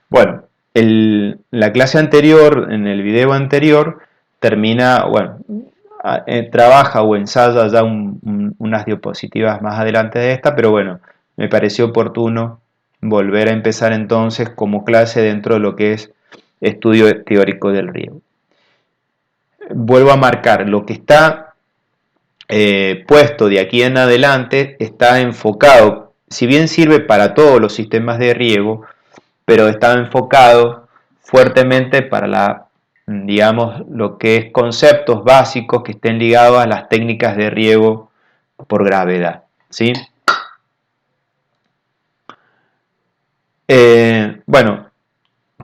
Bueno, la clase anterior, en el video anterior, termina, bueno, trabaja o ensaya ya unas diapositivas más adelante de esta, pero bueno, me pareció oportuno volver a empezar entonces como clase dentro de lo que es estudio teórico del riego. Vuelvo a marcar, lo que está puesto de aquí en adelante está enfocado, si bien sirve para todos los sistemas de riego, pero está enfocado fuertemente para digamos, lo que es conceptos básicos que estén ligados a las técnicas de riego por gravedad, ¿sí? Bueno,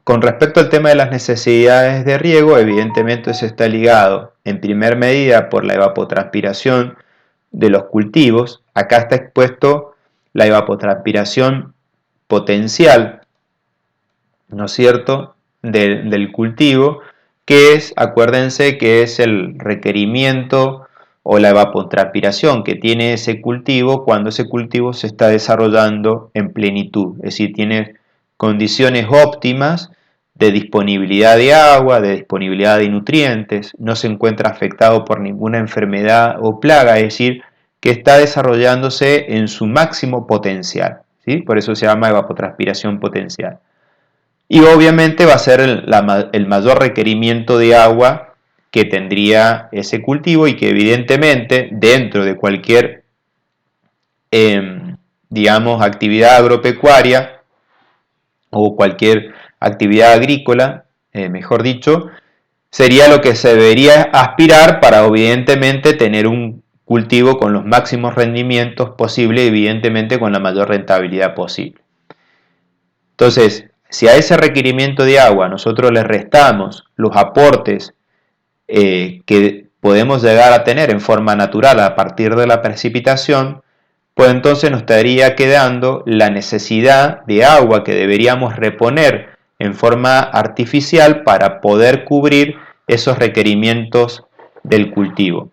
con respecto al tema de las necesidades de riego, evidentemente eso está ligado en primer medida por la evapotranspiración de los cultivos. Acá está expuesto la evapotranspiración potencial, ¿no es cierto?, del cultivo, que es, acuérdense que es el requerimiento o la evapotranspiración que tiene ese cultivo cuando ese cultivo se está desarrollando en plenitud, es decir, tiene condiciones óptimas de disponibilidad de agua, de disponibilidad de nutrientes, no se encuentra afectado por ninguna enfermedad o plaga, es decir, que está desarrollándose en su máximo potencial, ¿sí? Por eso se llama evapotranspiración potencial. Y obviamente va a ser el mayor requerimiento de agua que tendría ese cultivo y que evidentemente dentro de cualquier, digamos, actividad agropecuaria o cualquier actividad agrícola, mejor dicho, sería lo que se debería aspirar para evidentemente tener un cultivo con los máximos rendimientos posibles, evidentemente con la mayor rentabilidad posible. Entonces, si a ese requerimiento de agua nosotros le restamos los aportes que podemos llegar a tener en forma natural a partir de la precipitación, pues entonces nos estaría quedando la necesidad de agua que deberíamos reponer en forma artificial para poder cubrir esos requerimientos del cultivo.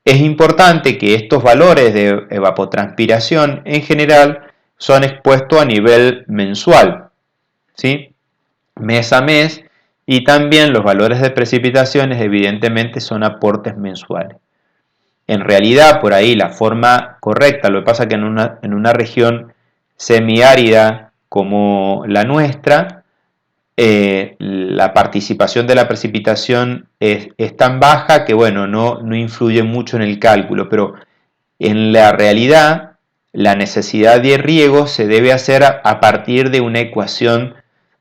Es importante que estos valores de evapotranspiración en general son expuestos a nivel mensual, ¿sí?, mes a mes, y también los valores de precipitaciones evidentemente son aportes mensuales. En realidad, por ahí la forma correcta, lo que pasa es que en una región semiárida como la nuestra, la participación de la precipitación es tan baja que bueno, no influye mucho en el cálculo, pero en la realidad la necesidad de riego se debe hacer a partir de una ecuación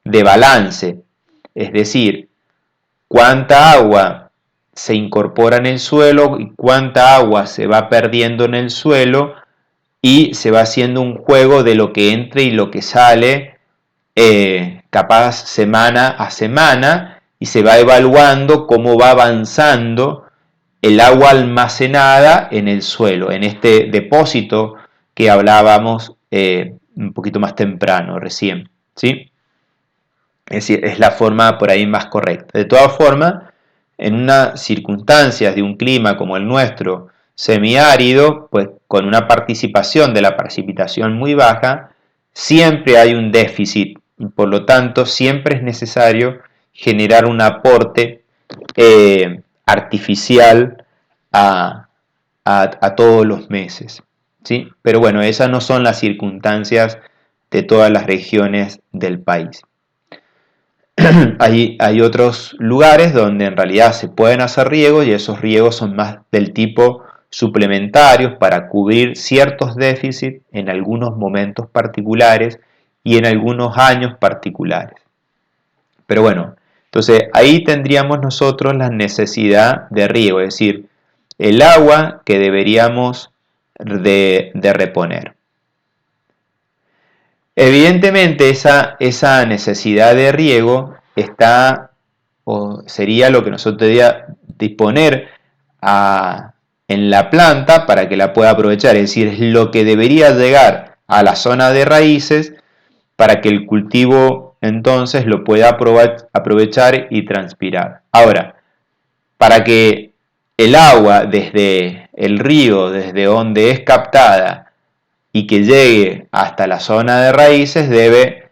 de balance, es decir, cuánta agua se incorpora en el suelo y cuánta agua se va perdiendo en el suelo, y se va haciendo un juego de lo que entra y lo que sale, capaz semana a semana, y se va evaluando cómo va avanzando el agua almacenada en el suelo, en este depósito que hablábamos un poquito más temprano recién, ¿sí? Es decir, es la forma por ahí más correcta. De todas formas, en unas circunstancias de un clima como el nuestro, semiárido, pues con una participación de la precipitación muy baja, siempre hay un déficit y por lo tanto siempre es necesario generar un aporte artificial a todos los meses, ¿sí? Pero bueno, esas no son las circunstancias de todas las regiones del país. Hay otros lugares donde en realidad se pueden hacer riegos y esos riegos son más del tipo suplementarios para cubrir ciertos déficits en algunos momentos particulares y en algunos años particulares. Pero bueno, entonces ahí tendríamos nosotros la necesidad de riego, es decir, el agua que deberíamos de reponer. Evidentemente esa necesidad de riego está, o sería lo que nosotros deberíamos disponer en la planta para que la pueda aprovechar, es decir, es lo que debería llegar a la zona de raíces para que el cultivo entonces lo pueda aprovechar y transpirar. Ahora, para que el agua desde el río, desde donde es captada, y que llegue hasta la zona de raíces, debe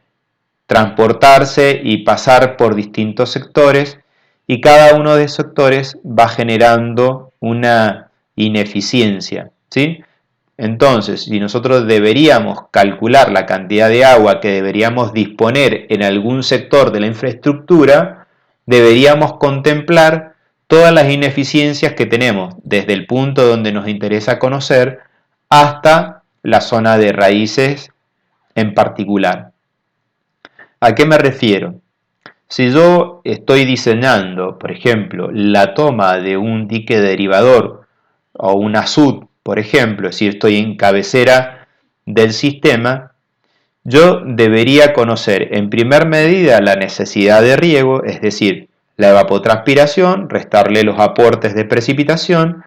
transportarse y pasar por distintos sectores, y cada uno de esos sectores va generando una ineficiencia, ¿sí? Entonces, si nosotros deberíamos calcular la cantidad de agua que deberíamos disponer en algún sector de la infraestructura, deberíamos contemplar todas las ineficiencias que tenemos desde el punto donde nos interesa conocer hasta la zona de raíces en particular. ¿A qué me refiero? Si yo estoy diseñando, por ejemplo, la toma de un dique derivador o una SUD, por ejemplo, si estoy en cabecera del sistema, yo debería conocer en primer medida la necesidad de riego, es decir, la evapotranspiración, restarle los aportes de precipitación,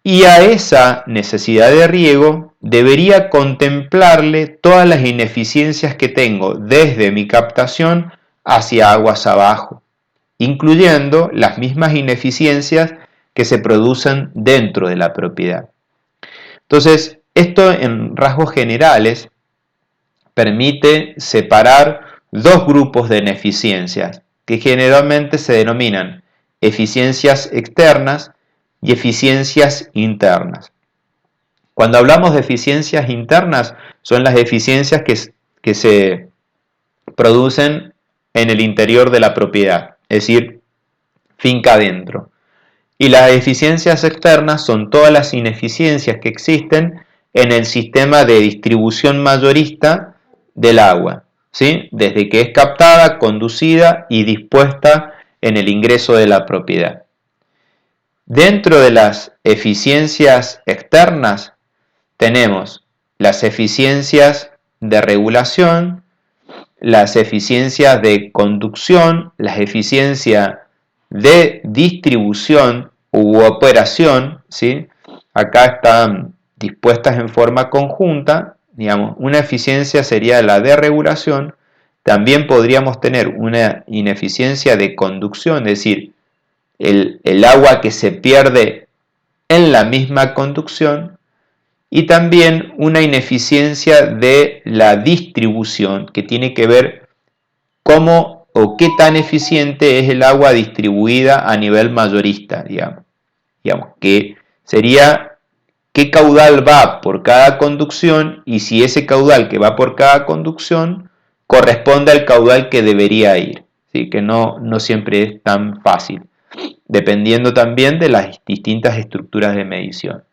y a esa necesidad de riego debería contemplarle todas las ineficiencias que tengo desde mi captación hacia aguas abajo, incluyendo las mismas ineficiencias que se producen dentro de la propiedad. Entonces, esto en rasgos generales permite separar dos grupos de ineficiencias que generalmente se denominan eficiencias externas y eficiencias internas. Cuando hablamos de eficiencias internas, son las eficiencias que se producen en el interior de la propiedad, es decir, finca adentro. Y las eficiencias externas son todas las ineficiencias que existen en el sistema de distribución mayorista del agua, ¿sí? Desde que es captada, conducida y dispuesta en el ingreso de la propiedad. Dentro de las eficiencias externas tenemos las eficiencias de regulación, las eficiencias de conducción, las eficiencias de distribución u operación, ¿sí? Acá están dispuestas en forma conjunta, digamos, una eficiencia sería la de regulación, también podríamos tener una ineficiencia de conducción, es decir, el agua que se pierde en la misma conducción, y también una ineficiencia de la distribución, que tiene que ver cómo o qué tan eficiente es el agua distribuida a nivel mayorista, digamos que sería qué caudal va por cada conducción y si ese caudal que va por cada conducción corresponde al caudal que debería ir, ¿sí? Que no siempre es tan fácil, dependiendo también de las distintas estructuras de medición.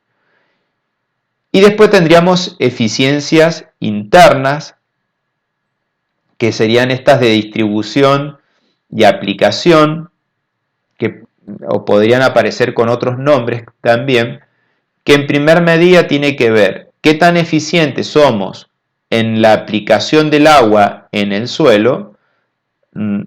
Y después tendríamos eficiencias internas, que serían estas de distribución y aplicación, que o podrían aparecer con otros nombres también, que en primer medida tiene que ver qué tan eficientes somos en la aplicación del agua en el suelo.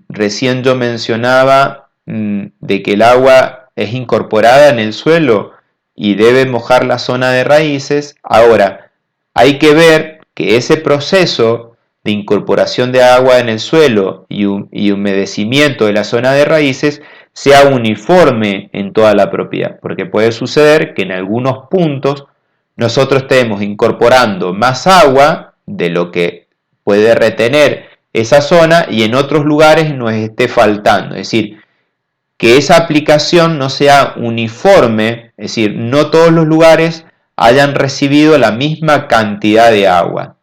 Recién yo mencionaba de que el agua es incorporada en el suelo y debe mojar la zona de raíces. Ahora, hay que ver que ese proceso de incorporación de agua en el suelo y humedecimiento de la zona de raíces sea uniforme en toda la propiedad, porque puede suceder que en algunos puntos nosotros estemos incorporando más agua de lo que puede retener esa zona y en otros lugares nos esté faltando, es decir, que esa aplicación no sea uniforme, es decir, no todos los lugares hayan recibido la misma cantidad de agua.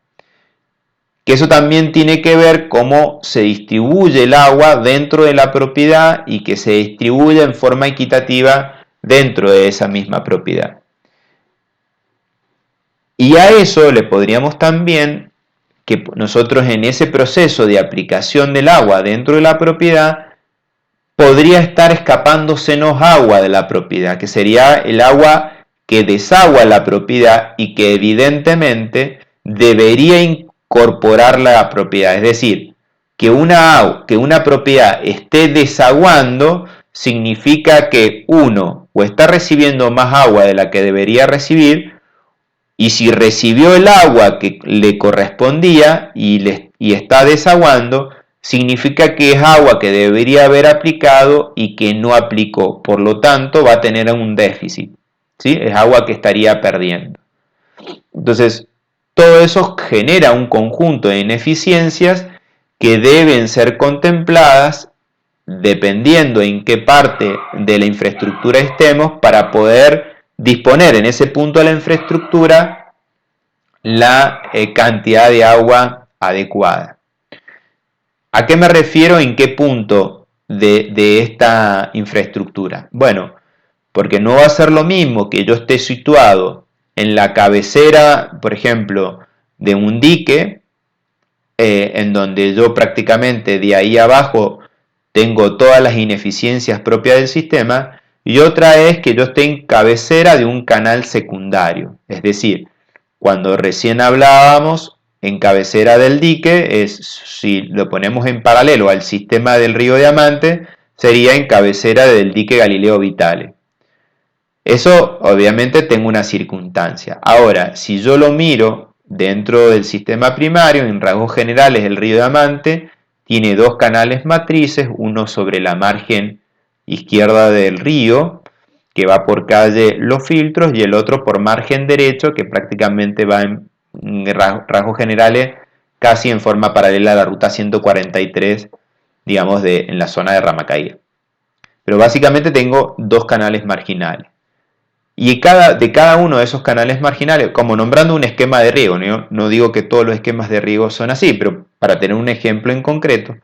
Que eso también tiene que ver cómo se distribuye el agua dentro de la propiedad y que se distribuya en forma equitativa dentro de esa misma propiedad. Y a eso le podríamos también, que nosotros en ese proceso de aplicación del agua dentro de la propiedad, podría estar escapándosenos agua de la propiedad, que sería el agua que desagua la propiedad y que evidentemente debería incorporar la propiedad. Es decir, que una propiedad esté desaguando significa que uno o está recibiendo más agua de la que debería recibir, y si recibió el agua que le correspondía y está desaguando, significa que es agua que debería haber aplicado y que no aplicó. Por lo tanto, va a tener un déficit, ¿sí? Es agua que estaría perdiendo. Entonces, todo eso genera un conjunto de ineficiencias que deben ser contempladas dependiendo en qué parte de la infraestructura estemos para poder disponer en ese punto de la infraestructura la cantidad de agua adecuada. ¿A qué me refiero en qué punto de esta infraestructura? Bueno, porque no va a ser lo mismo que yo esté situado en la cabecera, por ejemplo, de un dique, en donde yo prácticamente de ahí abajo tengo todas las ineficiencias propias del sistema, y otra es que yo esté en cabecera de un canal secundario. Es decir, cuando recién hablábamos en cabecera del dique, si lo ponemos en paralelo al sistema del río Diamante, sería en cabecera del dique Galileo Vitale. Eso obviamente tengo una circunstancia. Ahora, si yo lo miro dentro del sistema primario, en rasgos generales el río Diamante tiene dos canales matrices, uno sobre la margen izquierda del río, que va por calle Los Filtros, y el otro por margen derecho, que prácticamente va en rasgos generales casi en forma paralela a la ruta 143, digamos, en la zona de Ramacaíra. Pero básicamente tengo dos canales marginales. Y de cada uno de esos canales marginales, como nombrando un esquema de riego, no digo que todos los esquemas de riego son así, pero para tener un ejemplo en concreto,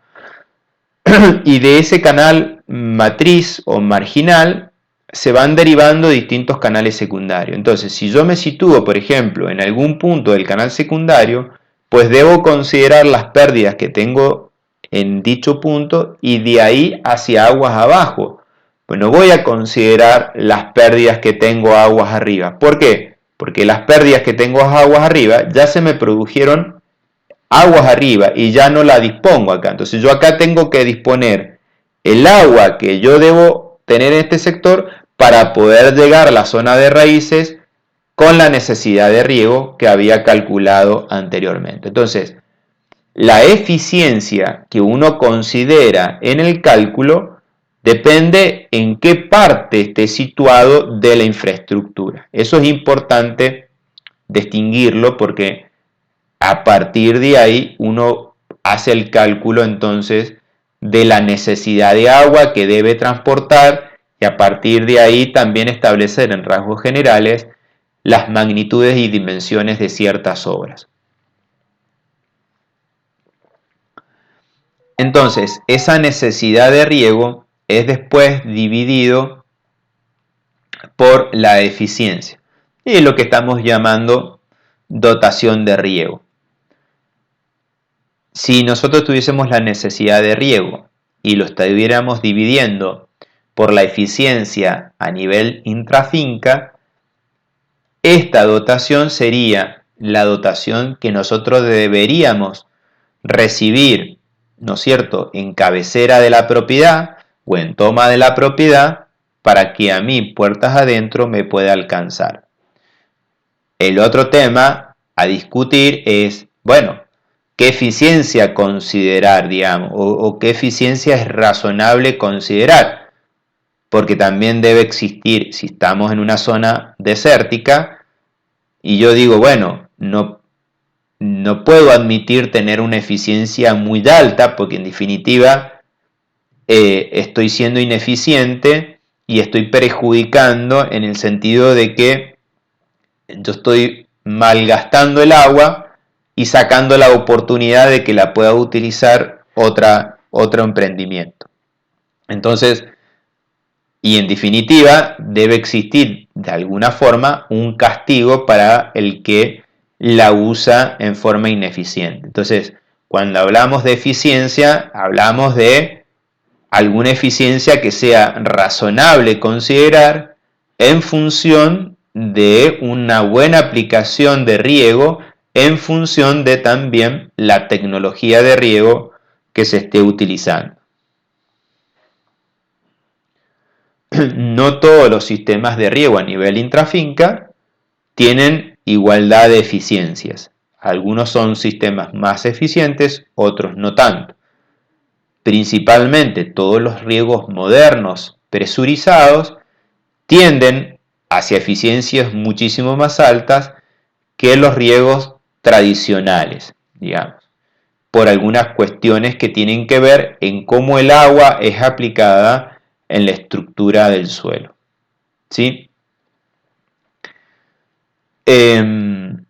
y de ese canal matriz o marginal se van derivando distintos canales secundarios. Entonces, si yo me sitúo, por ejemplo, en algún punto del canal secundario, pues debo considerar las pérdidas que tengo en dicho punto y de ahí hacia aguas abajo. Pues no voy a considerar las pérdidas que tengo aguas arriba. ¿Por qué? Porque las pérdidas que tengo aguas arriba ya se me produjeron aguas arriba y ya no la dispongo acá. Entonces yo acá tengo que disponer el agua que yo debo tener en este sector para poder llegar a la zona de raíces con la necesidad de riego que había calculado anteriormente. Entonces, la eficiencia que uno considera en el cálculo depende en qué parte esté situado de la infraestructura. Eso es importante distinguirlo porque a partir de ahí uno hace el cálculo entonces de la necesidad de agua que debe transportar y a partir de ahí también establecer en rasgos generales las magnitudes y dimensiones de ciertas obras. Entonces, esa necesidad de riego es después dividido por la eficiencia y es lo que estamos llamando dotación de riego. Si nosotros tuviésemos la necesidad de riego y lo estuviéramos dividiendo por la eficiencia a nivel intrafinca, esta dotación sería la dotación que nosotros deberíamos recibir, ¿no es cierto?, en cabecera de la propiedad o en toma de la propiedad para que a mí, puertas adentro, me pueda alcanzar. El otro tema a discutir es, bueno, ¿qué eficiencia considerar, digamos, o qué eficiencia es razonable considerar? Porque también debe existir, si estamos en una zona desértica, y yo digo, bueno, no puedo admitir tener una eficiencia muy alta, porque en definitiva estoy siendo ineficiente y estoy perjudicando en el sentido de que yo estoy malgastando el agua y sacando la oportunidad de que la pueda utilizar otro emprendimiento. Entonces, y en definitiva, debe existir de alguna forma un castigo para el que la usa en forma ineficiente. Entonces, cuando hablamos de eficiencia, hablamos de alguna eficiencia que sea razonable considerar en función de una buena aplicación de riego, en función de también la tecnología de riego que se esté utilizando. No todos los sistemas de riego a nivel intrafinca tienen igualdad de eficiencias. Algunos son sistemas más eficientes, otros no tanto. Principalmente todos los riegos modernos presurizados tienden hacia eficiencias muchísimo más altas que los riegos tradicionales, digamos. por algunas cuestiones que tienen que ver en cómo el agua es aplicada en la estructura del suelo. ¿Sí? Bien,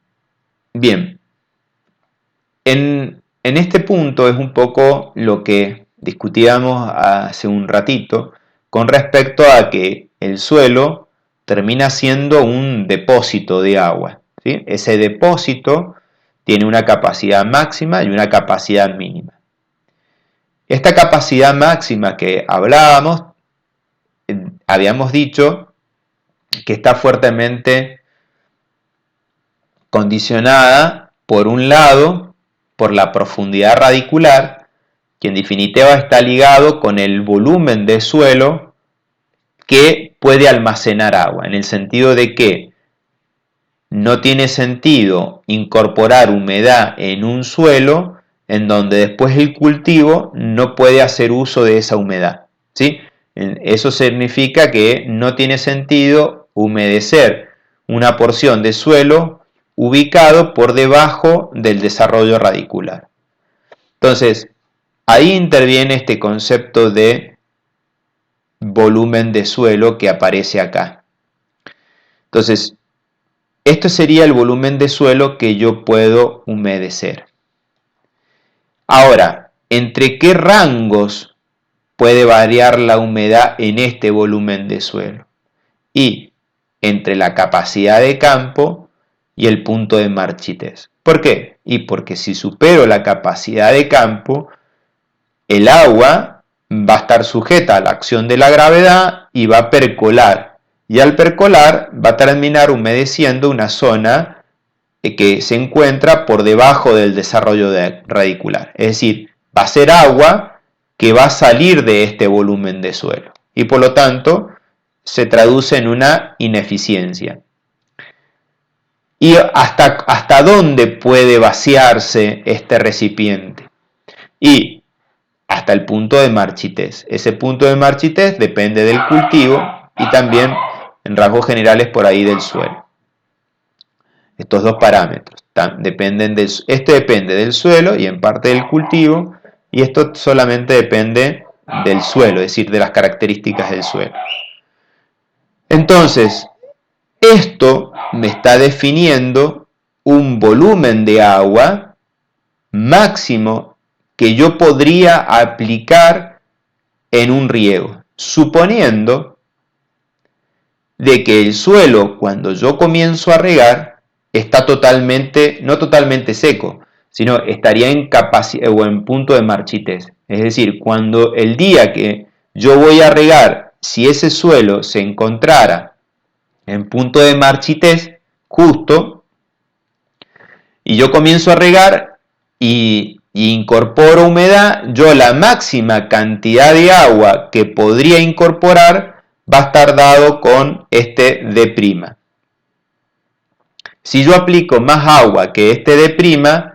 en este punto es un poco lo que discutíamos hace un ratito con respecto a que el suelo termina siendo un depósito de agua, ¿sí? Ese depósito tiene una capacidad máxima y una capacidad mínima. Esta capacidad máxima que hablábamos, habíamos dicho que está fuertemente condicionada, por un lado, por la profundidad radicular, que en definitiva está ligado con el volumen de suelo que puede almacenar agua, en el sentido de que no tiene sentido incorporar humedad en un suelo en donde después el cultivo no puede hacer uso de esa humedad, ¿sí? Eso significa que no tiene sentido humedecer una porción de suelo ubicado por debajo del desarrollo radicular. Entonces, ahí interviene este concepto de volumen de suelo que aparece acá. Entonces, esto sería el volumen de suelo que yo puedo humedecer. Ahora, ¿entre qué rangos puede variar la humedad en este volumen de suelo? Y entre la capacidad de campo y el punto de marchitez. ¿Por qué? Y porque si supero la capacidad de campo, el agua va a estar sujeta a la acción de la gravedad y va a percolar. Y al percolar va a terminar humedeciendo una zona que se encuentra por debajo del desarrollo radicular. Es decir, va a ser agua que va a salir de este volumen de suelo. Y por lo tanto, se traduce en una ineficiencia. ¿Y hasta dónde puede vaciarse este recipiente? Y hasta el punto de marchitez. Ese punto de marchitez depende del cultivo y también, en rasgos generales, por ahí del suelo. Estos dos parámetros este depende del suelo y en parte del cultivo, y esto solamente depende del suelo, es decir, de las características del suelo. Entonces, esto me está definiendo un volumen de agua máximo que yo podría aplicar en un riego, suponiendo de que el suelo, cuando yo comienzo a regar, está no totalmente seco, sino estaría en capacidad o en punto de marchitez. Es decir, cuando el día que yo voy a regar, si ese suelo se encontrara en punto de marchitez justo, y yo comienzo a regar y incorporo humedad, yo la máxima cantidad de agua que podría incorporar va a estar dado con este D'. Si yo aplico más agua que este D',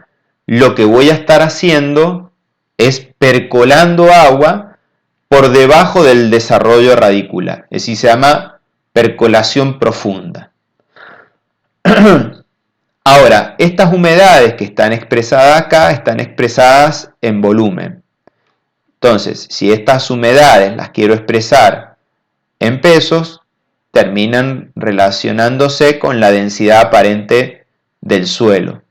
lo que voy a estar haciendo es percolando agua por debajo del desarrollo radicular. Es decir, se llama percolación profunda. Ahora, estas humedades que están expresadas acá están expresadas en volumen. Entonces, si estas humedades las quiero expresar en pesos, terminan relacionándose con la densidad aparente del suelo,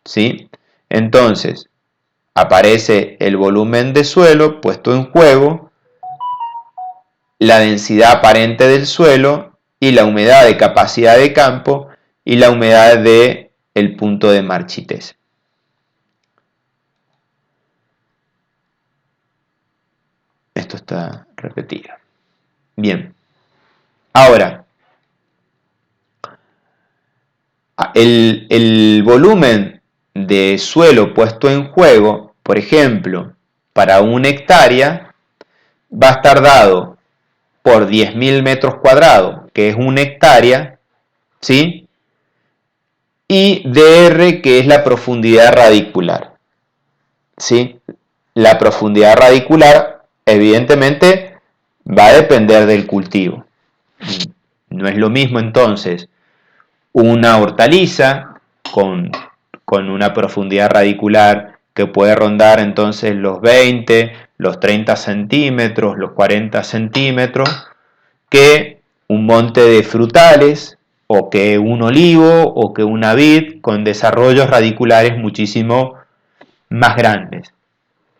¿sí? Entonces, aparece el volumen de suelo puesto en juego, la densidad aparente del suelo y la humedad de capacidad de campo y la humedad de el punto de marchitez. Esto está repetido. Bien. Ahora, el volumen de suelo puesto en juego, por ejemplo, para una hectárea, va a estar dado por 10.000 metros cuadrados, que es una hectárea, ¿sí? Y dr, que es la profundidad radicular, ¿sí? La profundidad radicular, evidentemente, va a depender del cultivo. No es lo mismo entonces una hortaliza con una profundidad radicular que puede rondar entonces los 20, los 30 centímetros, los 40 centímetros, que un monte de frutales, o que un olivo, o que una vid con desarrollos radiculares muchísimo más grandes.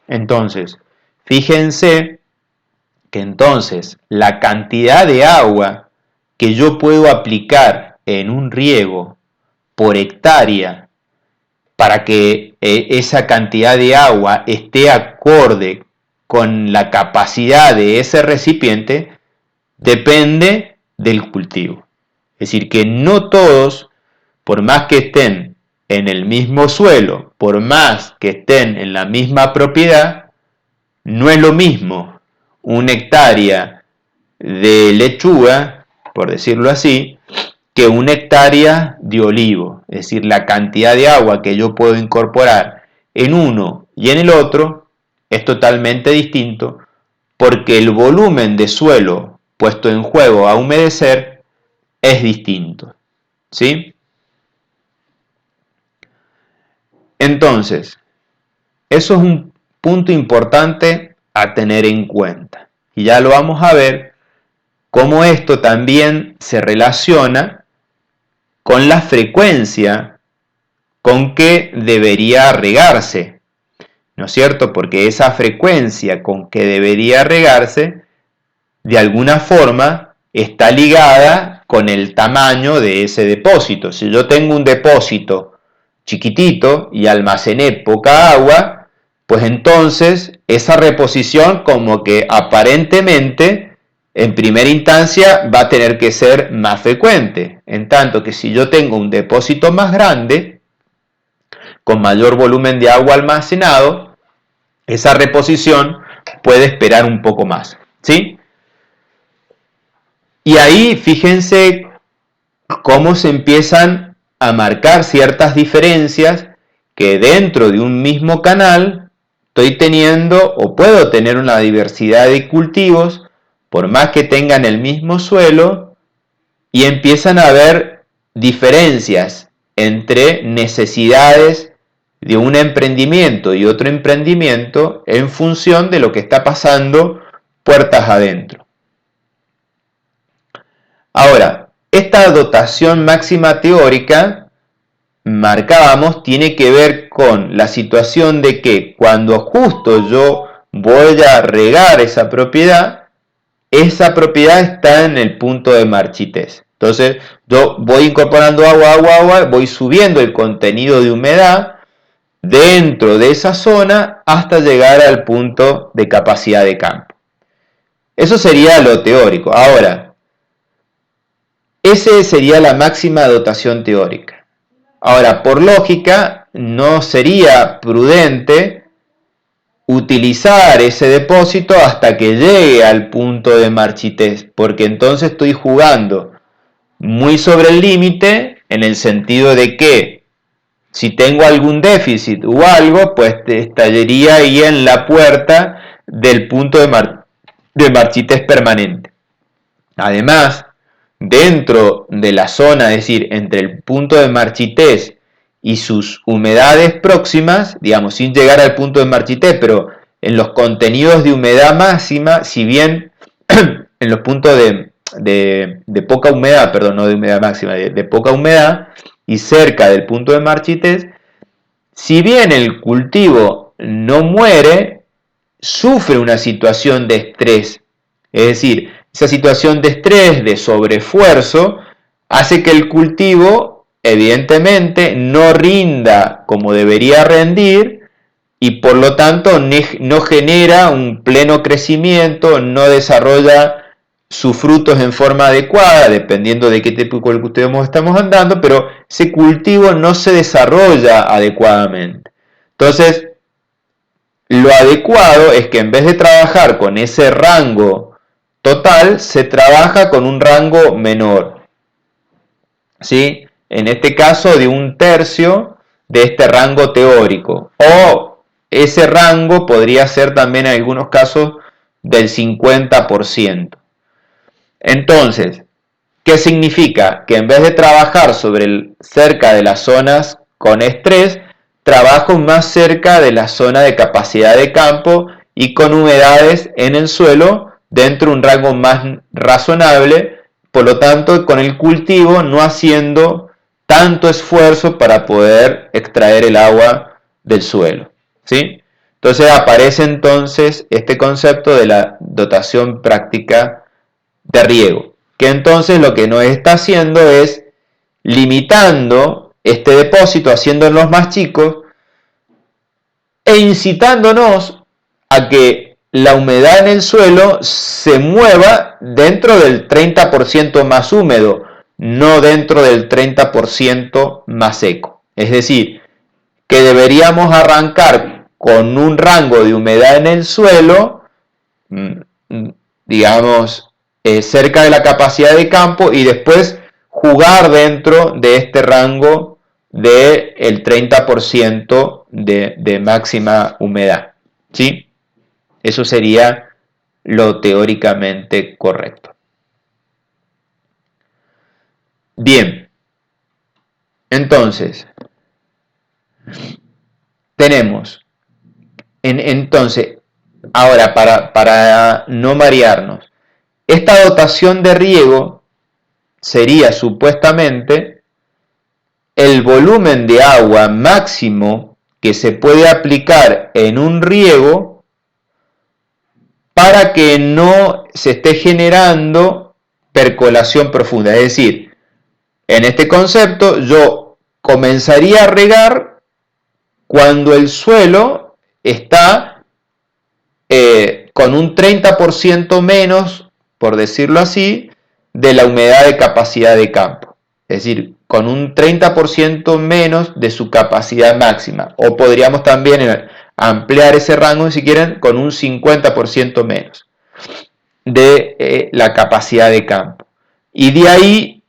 Entonces, fíjense que entonces la cantidad de agua que yo puedo aplicar en un riego por hectárea para que esa cantidad de agua esté acorde con la capacidad de ese recipiente depende del cultivo. Es decir, que no todos, por más que estén en el mismo suelo, por más que estén en la misma propiedad, no es lo mismo una hectárea de lechuga, por decirlo así, que una hectárea de olivo. Es decir, la cantidad de agua que yo puedo incorporar en uno y en el otro es totalmente distinto, porque el volumen de suelo puesto en juego a humedecer es distinto. ¿Sí? Entonces, eso es un punto importante a tener en cuenta. Y ya lo vamos a ver cómo esto también se relaciona con la frecuencia con que debería regarse, ¿no es cierto? Porque esa frecuencia con que debería regarse, de alguna forma, está ligada con el tamaño de ese depósito. Si yo tengo un depósito chiquitito y almacené poca agua, pues entonces esa reposición como que aparentemente en primera instancia va a tener que ser más frecuente. En tanto que si yo tengo un depósito más grande, con mayor volumen de agua almacenado, esa reposición puede esperar un poco más. ¿Sí? Y ahí fíjense cómo se empiezan a marcar ciertas diferencias que dentro de un mismo canal estoy teniendo o puedo tener una diversidad de cultivos por más que tengan el mismo suelo, y empiezan a haber diferencias entre necesidades de un emprendimiento y otro emprendimiento en función de lo que está pasando puertas adentro. Ahora, esta dotación máxima teórica, marcábamos, tiene que ver con la situación de que cuando justo yo voy a regar esa propiedad está en el punto de marchitez. Entonces, yo voy incorporando agua, voy subiendo el contenido de humedad dentro de esa zona hasta llegar al punto de capacidad de campo. Eso sería lo teórico. Ahora, esa sería la máxima dotación teórica. Ahora, por lógica, no sería prudente utilizar ese depósito hasta que llegue al punto de marchitez, porque entonces estoy jugando muy sobre el límite, en el sentido de que si tengo algún déficit o algo, pues estallaría ahí en la puerta del punto de marchitez permanente. Además, dentro de la zona, es decir, entre el punto de marchitez y sus humedades próximas, digamos, sin llegar al punto de marchitez, pero en los contenidos de humedad máxima, si bien en los puntos de poca humedad, perdón, no de humedad máxima, de poca humedad, y cerca del punto de marchitez, si bien el cultivo no muere, sufre una situación de estrés. Es decir, esa situación de estrés, de sobreesfuerzo, hace que el cultivo evidentemente no rinda como debería rendir, y por lo tanto no genera un pleno crecimiento, no desarrolla sus frutos en forma adecuada, dependiendo de qué tipo de cultivo estamos andando, pero ese cultivo no se desarrolla adecuadamente. Entonces, lo adecuado es que en vez de trabajar con ese rango total, se trabaja con un rango menor. ¿Sí? En este caso, de 1/3 de este rango teórico. O ese rango podría ser también en algunos casos del 50%. Entonces, ¿qué significa? Que en vez de trabajar cerca de las zonas con estrés, trabajo más cerca de la zona de capacidad de campo y con humedades en el suelo dentro de un rango más razonable, por lo tanto con el cultivo no haciendo tanto esfuerzo para poder extraer el agua del suelo, ¿sí? Entonces aparece entonces este concepto de la dotación práctica de riego, que entonces lo que nos está haciendo es limitando este depósito, haciéndolos más chicos e incitándonos a que la humedad en el suelo se mueva dentro del 30% más húmedo, no dentro del 30% más seco. Es decir, que deberíamos arrancar con un rango de humedad en el suelo, digamos, cerca de la capacidad de campo y después jugar dentro de este rango del 30% de máxima humedad, ¿sí? Eso sería lo teóricamente correcto. Bien, entonces, tenemos, entonces, ahora para no marearnos, esta dotación de riego sería supuestamente el volumen de agua máximo que se puede aplicar en un riego para que no se esté generando percolación profunda. Es decir, en este concepto yo comenzaría a regar cuando el suelo está con un 30% menos, por decirlo así, de la humedad de capacidad de campo. Es decir, con un 30% menos de su capacidad máxima. O podríamos también ampliar ese rango, si quieren, con un 50% menos de la capacidad de campo. Y de ahí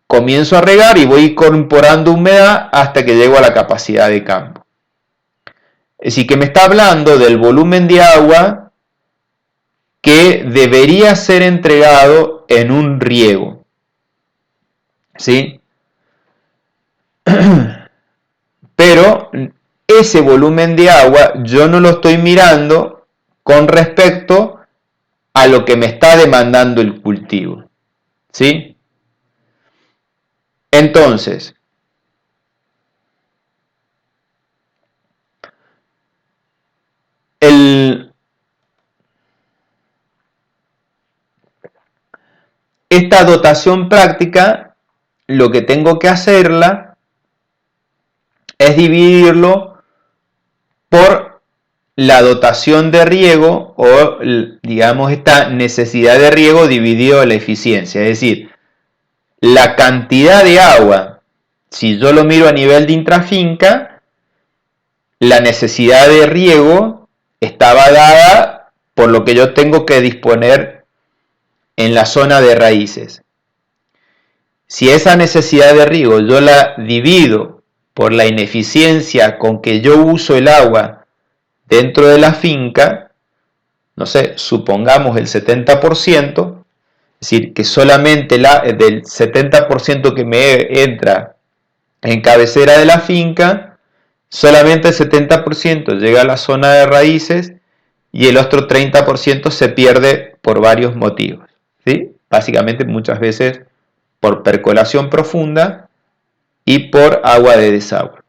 comienzo a regar y voy incorporando humedad hasta que llego a la capacidad de campo. Es decir, que me está hablando del volumen de agua que debería ser entregado en un riego, ¿sí? Pero ese volumen de agua yo no lo estoy mirando con respecto a lo que me está demandando el cultivo, ¿sí? Entonces, esta dotación práctica, lo que tengo que hacerla es dividirlo por la dotación de riego o, digamos, esta necesidad de riego dividido la eficiencia. Es decir, la cantidad de agua, si yo lo miro a nivel de intrafinca, la necesidad de riego estaba dada por lo que yo tengo que disponer en la zona de raíces. Si esa necesidad de riego yo la divido por la ineficiencia con que yo uso el agua dentro de la finca, no sé, supongamos el 70%, es decir, que solamente del 70% que me entra en cabecera de la finca, solamente el 70% llega a la zona de raíces y el otro 30% se pierde por varios motivos, ¿sí? Básicamente muchas veces por percolación profunda y por agua de desagüe.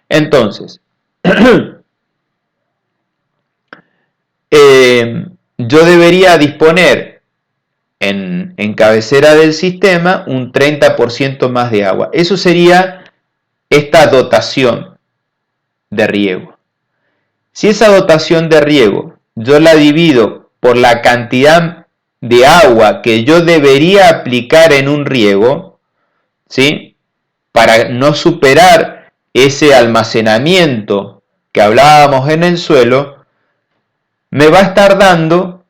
Entonces, yo debería disponer en cabecera del sistema un 30% más de agua. Eso sería esta dotación de riego. Si esa dotación de riego yo la divido por la cantidad de agua que yo debería aplicar en un riego, ¿sí? Para no superar ese almacenamiento que hablábamos en el suelo, me va a estar dando,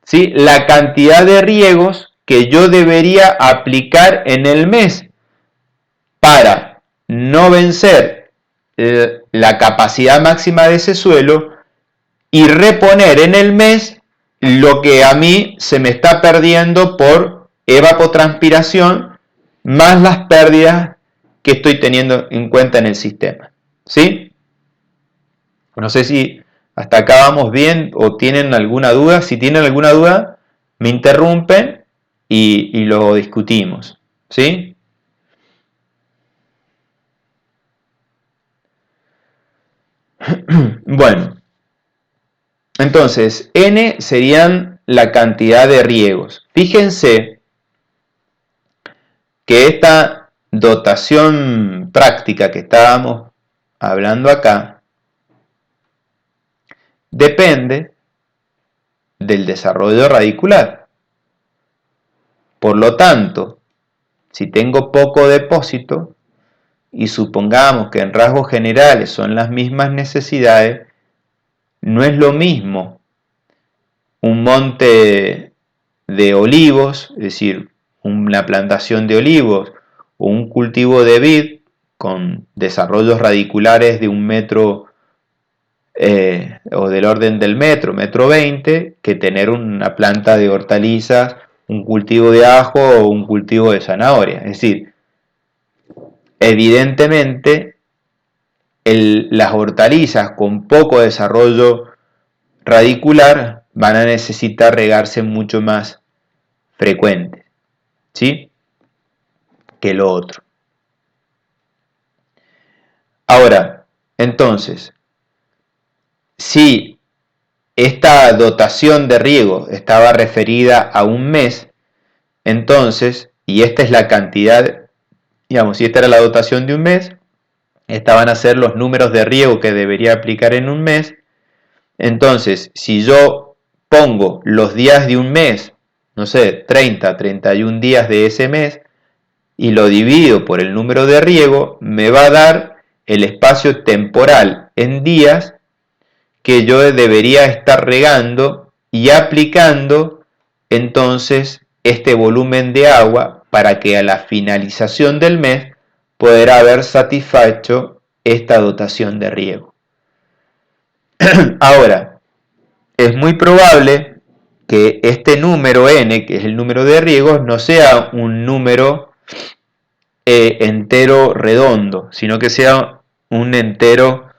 ¿sí?, la cantidad de riegos que yo debería aplicar en el mes para no vencer la capacidad máxima de ese suelo y reponer en el mes lo que a mí se me está perdiendo por evapotranspiración más las pérdidas que estoy teniendo en cuenta en el sistema. ¿Sí? No sé si hasta acá vamos bien o tienen alguna duda. Si tienen alguna duda, me interrumpen y lo discutimos. ¿Sí? Bueno, entonces, N serían la cantidad de riegos. Fíjense que esta dotación práctica que estábamos hablando acá depende del desarrollo radicular. Por lo tanto, si tengo poco depósito y supongamos que en rasgos generales son las mismas necesidades, no es lo mismo un monte de olivos, es decir, una plantación de olivos o un cultivo de vid con desarrollos radiculares de 1 metro o del orden del metro, metro 20, que tener una planta de hortalizas, un cultivo de ajo o un cultivo de zanahoria. Es decir, evidentemente las hortalizas con poco desarrollo radicular van a necesitar regarse mucho más frecuente, ¿sí?, que lo otro. Ahora, entonces, si esta dotación de riego estaba referida a un mes, entonces, y esta es la cantidad, digamos, si esta era la dotación de un mes, estas van a ser los números de riego que debería aplicar en un mes. Entonces, si yo pongo los días de un mes, no sé, 30, 31 días de ese mes, y lo divido por el número de riego, me va a dar el espacio temporal en días que yo debería estar regando y aplicando entonces este volumen de agua para que a la finalización del mes poder haber satisfecho esta dotación de riego. Ahora, es muy probable que este número n, que es el número de riegos, no sea un número entero redondo, sino que sea un entero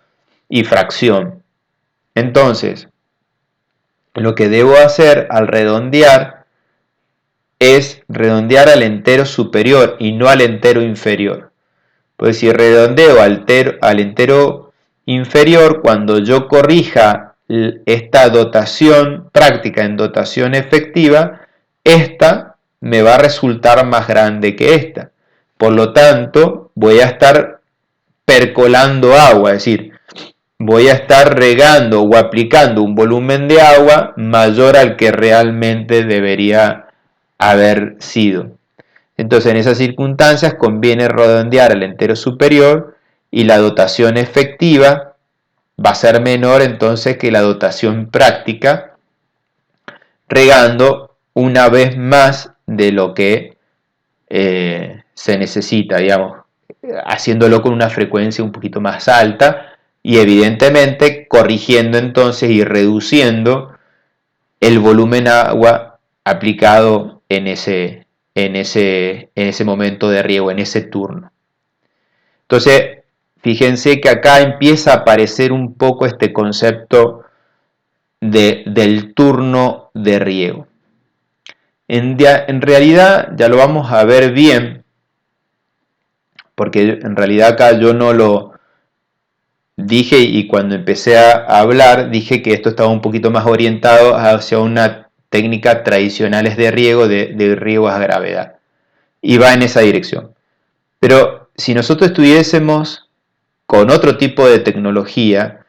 y fracción. Entonces, lo que debo hacer al redondear es redondear al entero superior y no al entero inferior. Pues si redondeo al entero inferior, cuando yo corrija esta dotación práctica en dotación efectiva, esta me va a resultar más grande que esta. Por lo tanto, voy a estar percolando agua, es decir, voy a estar regando o aplicando un volumen de agua mayor al que realmente debería haber sido. Entonces, en esas circunstancias conviene redondear al entero superior y la dotación efectiva va a ser menor entonces que la dotación práctica, regando una vez más de lo que se necesita, digamos, haciéndolo con una frecuencia un poquito más alta y evidentemente corrigiendo entonces y reduciendo el volumen de agua aplicado en ese momento de riego, en ese turno. Entonces, fíjense que acá empieza a aparecer un poco este concepto del turno de riego. En realidad, ya lo vamos a ver bien, porque en realidad acá yo no lo dije y cuando empecé a hablar dije que esto estaba un poquito más orientado hacia una técnica tradicionales de riego a gravedad. Y va en esa dirección. Pero si nosotros estuviésemos con otro tipo de tecnología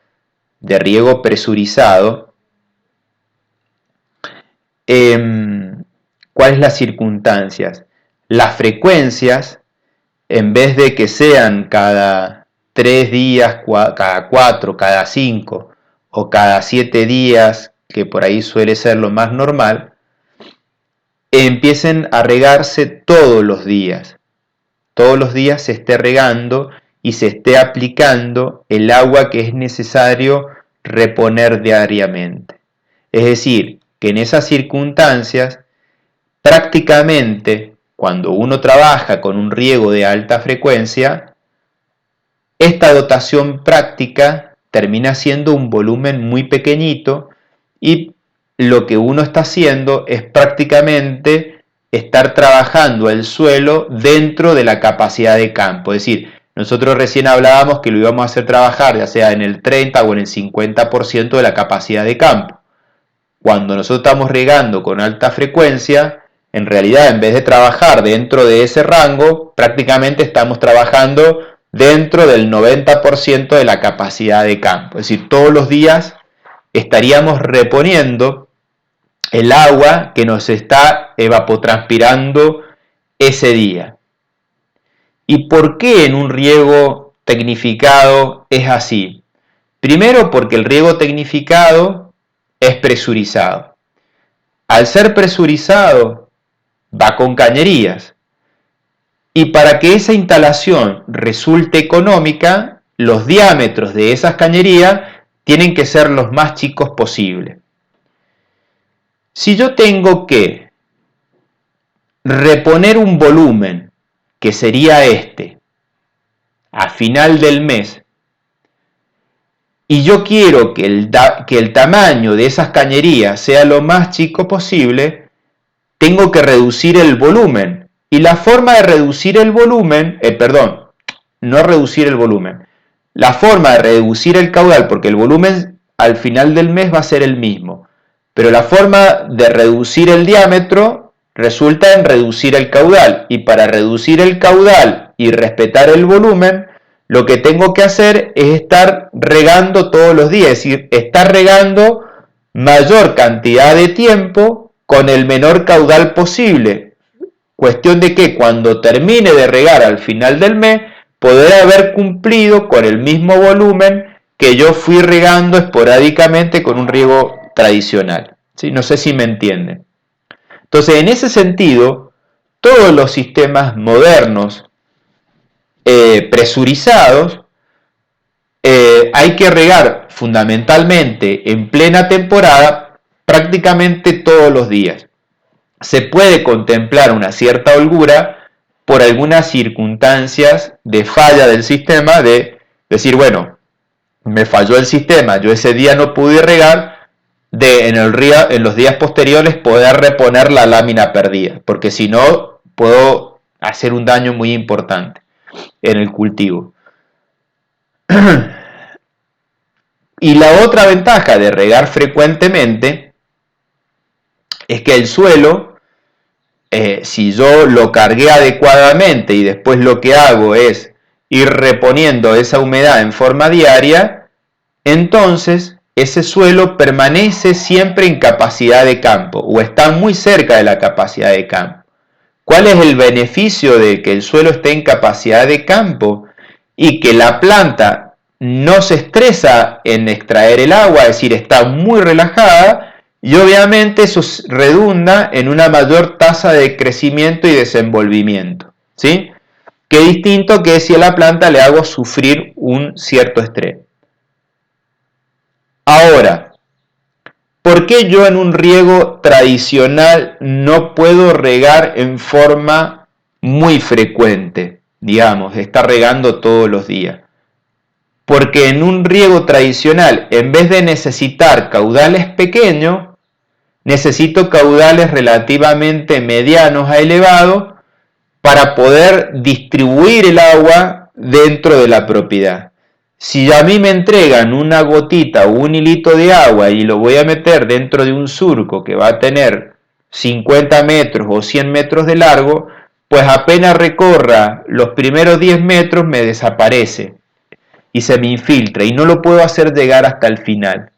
de riego presurizado, ¿cuáles las circunstancias? Las frecuencias, en vez de que sean cada 3 días, cada 4, cada 5 o cada 7 días, que por ahí suele ser lo más normal, empiecen a regarse todos los días. Todos los días se esté regando y se esté aplicando el agua que es necesario reponer diariamente. Es decir, que en esas circunstancias, prácticamente cuando uno trabaja con un riego de alta frecuencia, esta dotación práctica termina siendo un volumen muy pequeñito y lo que uno está haciendo es prácticamente estar trabajando el suelo dentro de la capacidad de campo. Es decir, nosotros recién hablábamos que lo íbamos a hacer trabajar ya sea en el 30 o en el 50% de la capacidad de campo. Cuando nosotros estamos regando con alta frecuencia, en realidad en vez de trabajar dentro de ese rango, prácticamente estamos trabajando dentro del 90% de la capacidad de campo. Es decir, todos los días estaríamos reponiendo el agua que nos está evapotranspirando ese día. ¿Y por qué en un riego tecnificado es así? Primero porque el riego tecnificado es presurizado. Al ser presurizado, va con cañerías. Y para que esa instalación resulte económica, los diámetros de esas cañerías tienen que ser los más chicos posible. Si yo tengo que reponer un volumen, que sería este, a final del mes, y yo quiero que el tamaño de esas cañerías sea lo más chico posible, tengo que reducir el volumen. Y la forma de reducir el volumen, no reducir el volumen, la forma de reducir el caudal, porque el volumen al final del mes va a ser el mismo, pero la forma de reducir el diámetro resulta en reducir el caudal. Y para reducir el caudal y respetar el volumen, lo que tengo que hacer es estar regando todos los días, es decir, estar regando mayor cantidad de tiempo con el menor caudal posible. Cuestión de que cuando termine de regar al final del mes, poder haber cumplido con el mismo volumen que yo fui regando esporádicamente con un riego tradicional. ¿Sí? No sé si me entienden. Entonces, en ese sentido, todos los sistemas modernos presurizados hay que regar fundamentalmente en plena temporada prácticamente todos los días. Se puede contemplar una cierta holgura por algunas circunstancias de falla del sistema, de decir, bueno, me falló el sistema, yo ese día no pude regar, en los días posteriores poder reponer la lámina perdida, porque si no puedo hacer un daño muy importante en el cultivo. Y la otra ventaja de regar frecuentemente es que el suelo, si yo lo cargué adecuadamente y después lo que hago es ir reponiendo esa humedad en forma diaria, entonces ese suelo permanece siempre en capacidad de campo o está muy cerca de la capacidad de campo. ¿Cuál es el beneficio de que el suelo esté en capacidad de campo y que la planta no se estresa en extraer el agua, es decir, está muy relajada? Y obviamente eso redunda en una mayor tasa de crecimiento y desenvolvimiento, ¿sí? Qué distinto que si a la planta le hago sufrir un cierto estrés. Ahora, ¿por qué yo en un riego tradicional no puedo regar en forma muy frecuente? Digamos, estar regando todos los días. Porque en un riego tradicional, en vez de necesitar caudales pequeños, necesito caudales relativamente medianos a elevados para poder distribuir el agua dentro de la propiedad. Si a mí me entregan una gotita o un hilito de agua y lo voy a meter dentro de un surco que va a tener 50 metros o 100 metros de largo, pues apenas recorra los primeros 10 metros me desaparece y se me infiltra y no lo puedo hacer llegar hasta el final.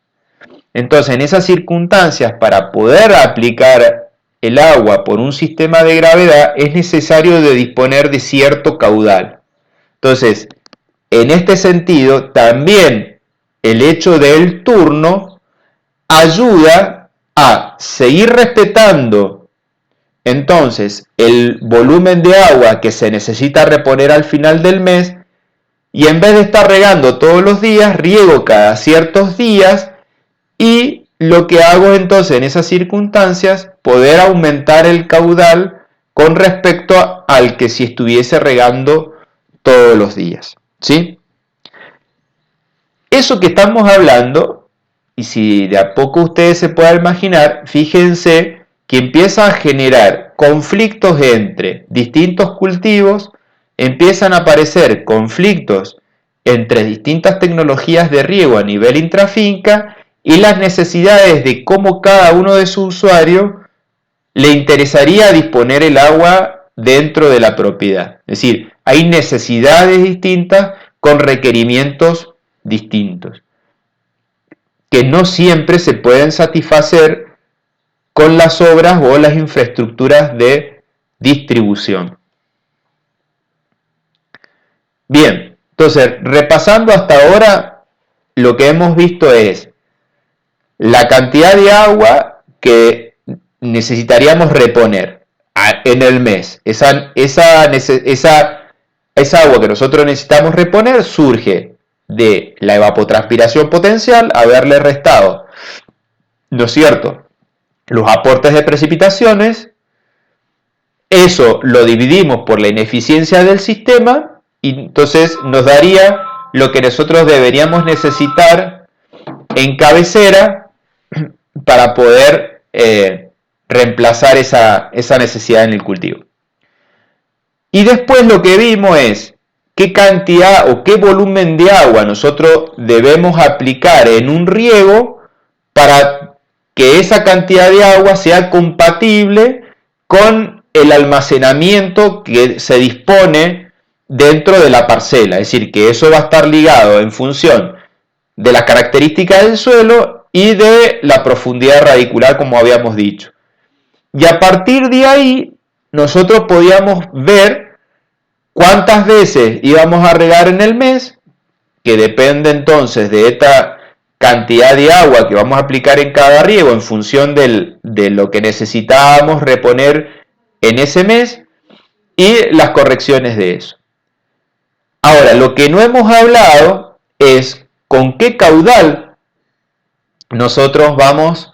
Entonces, en esas circunstancias, para poder aplicar el agua por un sistema de gravedad, es necesario de disponer de cierto caudal. Entonces, en este sentido, también el hecho del turno ayuda a seguir respetando entonces el volumen de agua que se necesita reponer al final del mes, y en vez de estar regando todos los días, riego cada ciertos días, y lo que hago entonces en esas circunstancias, poder aumentar el caudal con respecto al que si estuviese regando todos los días, ¿sí? Eso que estamos hablando, y si de a poco ustedes se pueden imaginar, fíjense que empieza a generar conflictos entre distintos cultivos, empiezan a aparecer conflictos entre distintas tecnologías de riego a nivel intrafinca y las necesidades de cómo cada uno de sus usuarios le interesaría disponer el agua dentro de la propiedad. Es decir, hay necesidades distintas con requerimientos distintos, que no siempre se pueden satisfacer con las obras o las infraestructuras de distribución. Bien, entonces, repasando hasta ahora, lo que hemos visto es la cantidad de agua que necesitaríamos reponer en el mes. Esa agua que nosotros necesitamos reponer surge de la evapotranspiración potencial, haberle restado, ¿no es cierto?, los aportes de precipitaciones. Eso lo dividimos por la ineficiencia del sistema y entonces nos daría lo que nosotros deberíamos necesitar en cabecera para poder reemplazar esa necesidad en el cultivo. Y después lo que vimos es qué cantidad o qué volumen de agua nosotros debemos aplicar en un riego para que esa cantidad de agua sea compatible con el almacenamiento que se dispone dentro de la parcela. Es decir, que eso va a estar ligado en función de las características del suelo y de la profundidad radicular, como habíamos dicho. Y a partir de ahí, nosotros podíamos ver cuántas veces íbamos a regar en el mes, que depende entonces de esta cantidad de agua que vamos a aplicar en cada riego en función de lo que necesitábamos reponer en ese mes y las correcciones de eso. Ahora, lo que no hemos hablado es con qué caudal nosotros vamos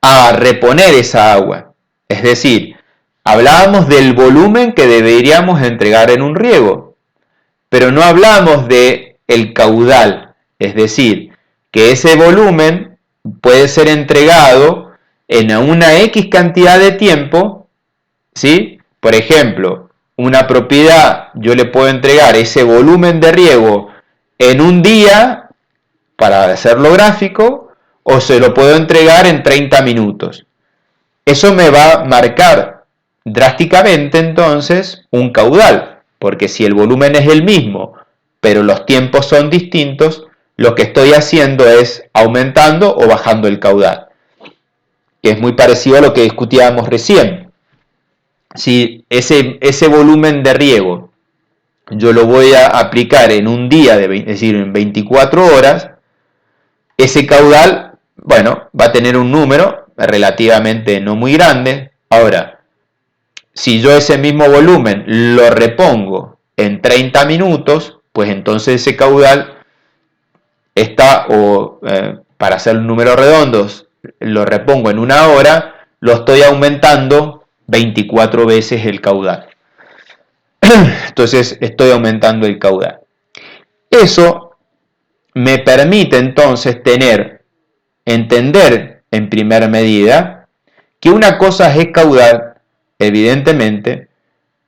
a reponer esa agua. Es decir, hablábamos del volumen que deberíamos entregar en un riego, pero no hablamos de el caudal, es decir, que ese volumen puede ser entregado en una X cantidad de tiempo, ¿sí? Por ejemplo, una propiedad, yo le puedo entregar ese volumen de riego en un día, para hacerlo gráfico, o se lo puedo entregar en 30 minutos. Eso me va a marcar drásticamente entonces un caudal, porque si el volumen es el mismo, pero los tiempos son distintos, lo que estoy haciendo es aumentando o bajando el caudal, que es muy parecido a lo que discutíamos recién. Si ese volumen de riego yo lo voy a aplicar en un día, es decir, en 24 horas, ese caudal, bueno, va a tener un número relativamente no muy grande. Ahora, si yo ese mismo volumen lo repongo en 30 minutos, pues entonces ese caudal está, para hacer números redondos, lo repongo en una hora, lo estoy aumentando 24 veces el caudal. Entonces estoy aumentando el caudal. Eso me permite entonces entender en primera medida que una cosa es caudal, evidentemente,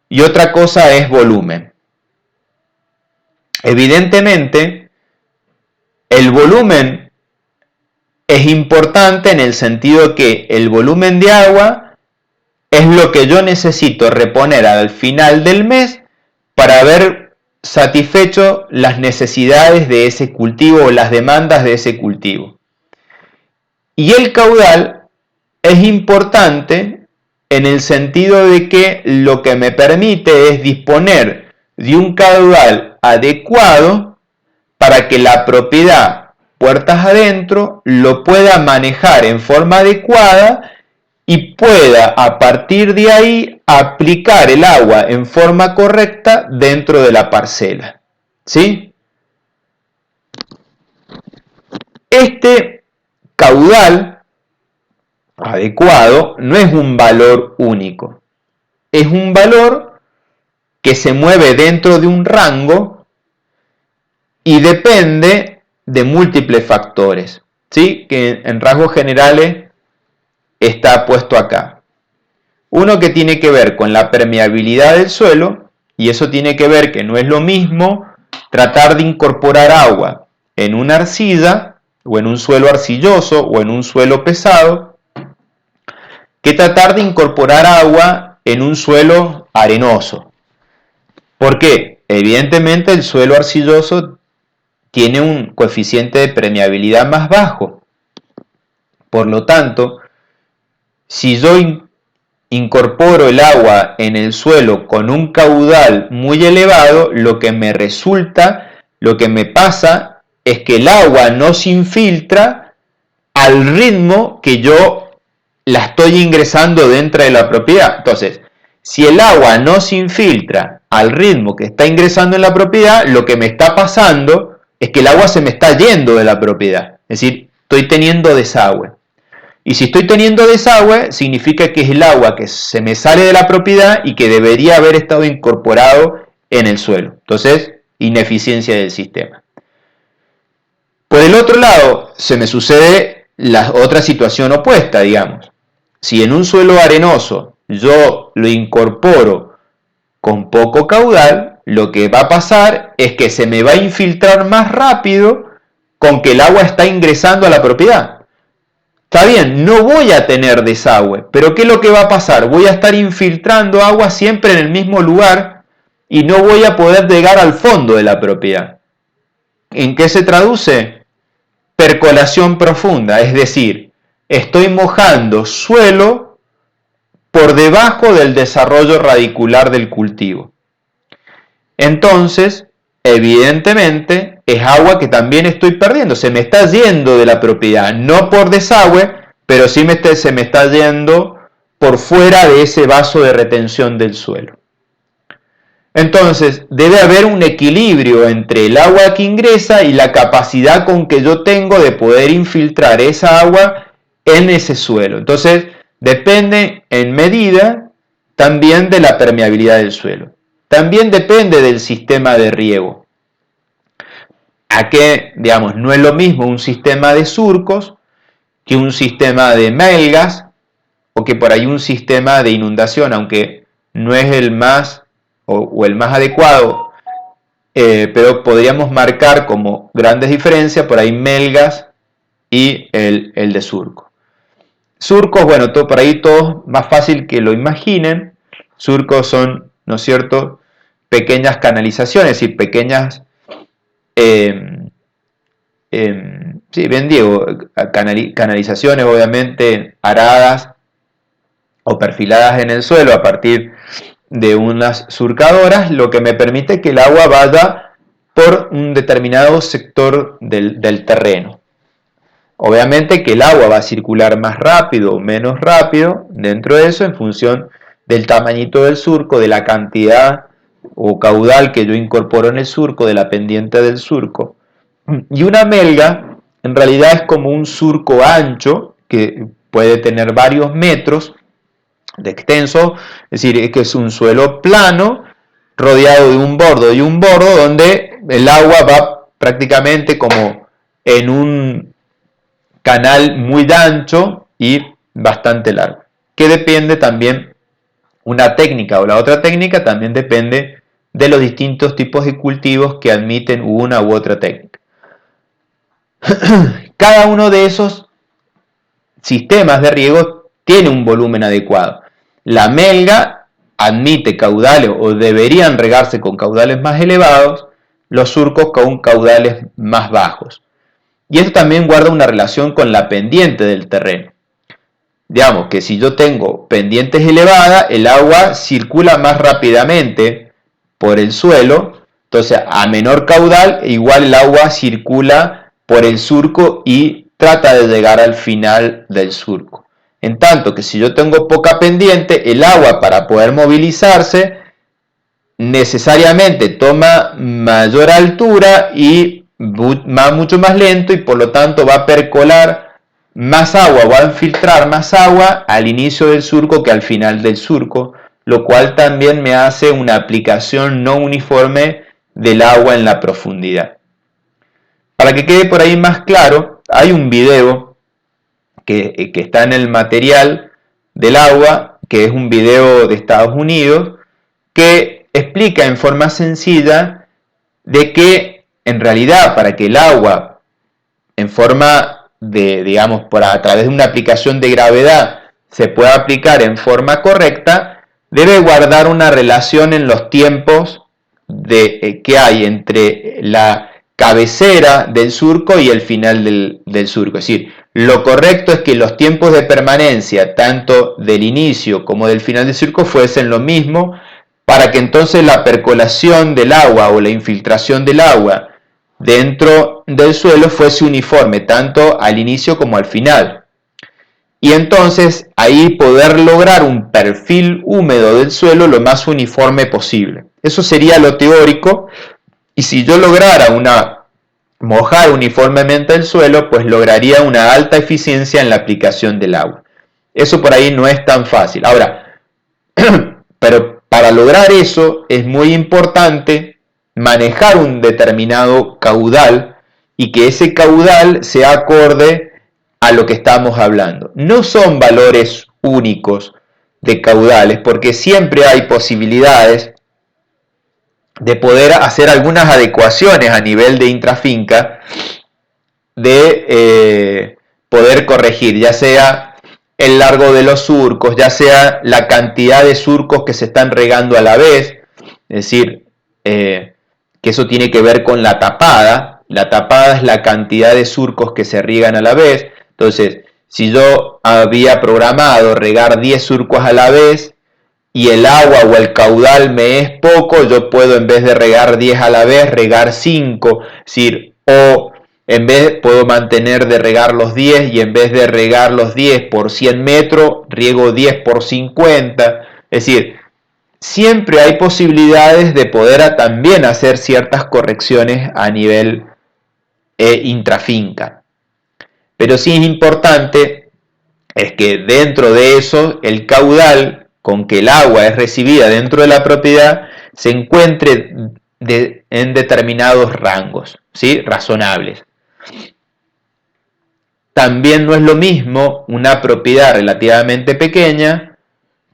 y otra cosa es volumen. Evidentemente, el volumen es importante en el sentido que el volumen de agua es lo que yo necesito reponer al final del mes para haber satisfecho las necesidades de ese cultivo o las demandas de ese cultivo. Y el caudal es importante en el sentido de que lo que me permite es disponer de un caudal adecuado para que la propiedad puertas adentro lo pueda manejar en forma adecuada y pueda a partir de ahí aplicar el agua en forma correcta dentro de la parcela. ¿Sí? Este caudal adecuado no es un valor único, es un valor que se mueve dentro de un rango y depende de múltiples factores, ¿sí? Que en rasgos generales está puesto acá. Uno que tiene que ver con la permeabilidad del suelo, y eso tiene que ver que no es lo mismo tratar de incorporar agua en una arcilla, o en un suelo arcilloso, o en un suelo pesado, que tratar de incorporar agua en un suelo arenoso. ¿Por qué? Evidentemente el suelo arcilloso tiene un coeficiente de permeabilidad más bajo. Por lo tanto, si yo incorporo el agua en el suelo con un caudal muy elevado, lo que me pasa es que el agua no se infiltra al ritmo que yo la estoy ingresando dentro de la propiedad. Entonces, si el agua no se infiltra al ritmo que está ingresando en la propiedad, lo que me está pasando es que el agua se me está yendo de la propiedad. Es decir, estoy teniendo desagüe. Y si estoy teniendo desagüe, significa que es el agua que se me sale de la propiedad y que debería haber estado incorporado en el suelo. Entonces, ineficiencia del sistema. Por el otro lado, se me sucede la otra situación opuesta, digamos. Si en un suelo arenoso yo lo incorporo con poco caudal, lo que va a pasar es que se me va a infiltrar más rápido con que el agua está ingresando a la propiedad. Está bien, no voy a tener desagüe, pero ¿qué es lo que va a pasar? Voy a estar infiltrando agua siempre en el mismo lugar y no voy a poder llegar al fondo de la propiedad. ¿En qué se traduce? Percolación profunda, es decir, estoy mojando suelo por debajo del desarrollo radicular del cultivo. Entonces, evidentemente, es agua que también estoy perdiendo, se me está yendo de la propiedad, no por desagüe, pero sí se me está yendo por fuera de ese vaso de retención del suelo. Entonces, debe haber un equilibrio entre el agua que ingresa y la capacidad con que yo tengo de poder infiltrar esa agua en ese suelo. Entonces, depende en medida también de la permeabilidad del suelo. También depende del sistema de riego. A que, digamos, no es lo mismo un sistema de surcos que un sistema de melgas o que por ahí un sistema de inundación, aunque no es el más o el más adecuado, pero podríamos marcar como grandes diferencias por ahí melgas y el de surco. Surcos, bueno, por ahí todo más fácil que lo imaginen. Surcos son, ¿no es cierto?, pequeñas canalizaciones y pequeñas, sí, bien Diego, canalizaciones obviamente aradas o perfiladas en el suelo a partir de unas surcadoras, lo que me permite que el agua vaya por un determinado sector del terreno. Obviamente que el agua va a circular más rápido o menos rápido dentro de eso en función del tamañito del surco, de la cantidad o caudal que yo incorporo en el surco, de la pendiente del surco. Y una melga en realidad es como un surco ancho que puede tener varios metros de extenso, es decir, que es un suelo plano rodeado de un bordo y un bordo donde el agua va prácticamente como en un canal muy ancho y bastante largo, que depende también una técnica o la otra técnica, también depende de los distintos tipos de cultivos que admiten una u otra técnica. Cada uno de esos sistemas de riego tiene un volumen adecuado. La melga admite caudales o deberían regarse con caudales más elevados, los surcos con caudales más bajos. Y eso también guarda una relación con la pendiente del terreno. Digamos que si yo tengo pendientes elevadas, el agua circula más rápidamente por el suelo, entonces a menor caudal, igual el agua circula por el surco y trata de llegar al final del surco. En tanto que si yo tengo poca pendiente, el agua para poder movilizarse necesariamente toma mayor altura y va mucho más lento y por lo tanto va a percolar más agua, va a infiltrar más agua al inicio del surco que al final del surco, lo cual también me hace una aplicación no uniforme del agua en la profundidad. Para que quede por ahí más claro, hay un video que está en el material del agua, que es un video de Estados Unidos, que explica en forma sencilla de que en realidad para que el agua en forma de, digamos, a través de una aplicación de gravedad se pueda aplicar en forma correcta, debe guardar una relación en los tiempos que hay entre la cabecera del surco y el final del surco. Es decir, lo correcto es que los tiempos de permanencia, tanto del inicio como del final del surco, fuesen lo mismo, para que entonces la percolación del agua o la infiltración del agua dentro del suelo fuese uniforme, tanto al inicio como al final. Y entonces ahí poder lograr un perfil húmedo del suelo lo más uniforme posible. Eso sería lo teórico, y si yo lograra mojar uniformemente el suelo, pues lograría una alta eficiencia en la aplicación del agua. Eso por ahí no es tan fácil. Ahora, pero para lograr eso es muy importante manejar un determinado caudal y que ese caudal sea acorde a lo que estamos hablando. No son valores únicos de caudales, porque siempre hay posibilidades de poder hacer algunas adecuaciones a nivel de intrafinca, de poder corregir, ya sea el largo de los surcos, ya sea la cantidad de surcos que se están regando a la vez, es decir, que eso tiene que ver con la tapada. La tapada es la cantidad de surcos que se riegan a la vez. Entonces, si yo había programado regar 10 surcos a la vez y el agua o el caudal me es poco, yo puedo, en vez de regar 10 a la vez, regar 5, es decir, o en vez puedo mantener de regar los 10 y en vez de regar los 10 por 100 metros, riego 10 por 50, es decir, siempre hay posibilidades de poder también hacer ciertas correcciones a nivel intrafinca. Pero sí es importante es que dentro de eso el caudal con que el agua es recibida dentro de la propiedad se encuentre en determinados rangos, ¿sí? Razonables. También no es lo mismo una propiedad relativamente pequeña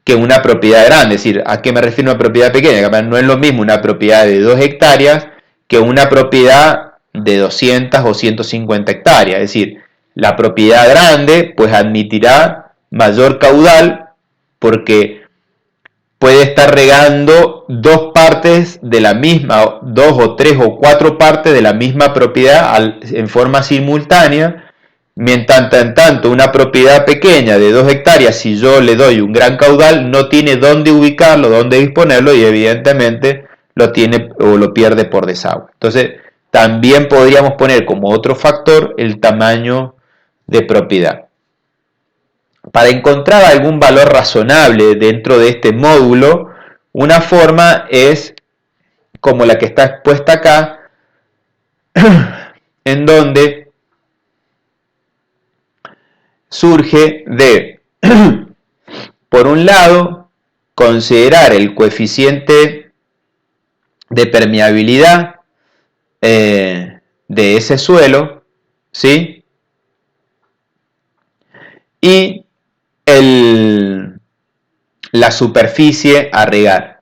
que una propiedad grande. Es decir, ¿a qué me refiero a una propiedad pequeña? No es lo mismo una propiedad de 2 hectáreas que una propiedad de 200 o 150 hectáreas. Es decir, la propiedad grande pues admitirá mayor caudal porque puede estar regando dos partes de la misma, 2 o 3 o 4 partes de la misma propiedad en forma simultánea. Mientras en tanto una propiedad pequeña de 2 hectáreas, si yo le doy un gran caudal, no tiene dónde ubicarlo, dónde disponerlo y evidentemente lo tiene o lo pierde por desagüe. Entonces también podríamos poner como otro factor el tamaño de propiedad. Para encontrar algún valor razonable dentro de este módulo, una forma es como la que está expuesta acá, en donde surge de, por un lado, considerar el coeficiente de permeabilidad de ese suelo, ¿sí? Y la superficie a regar,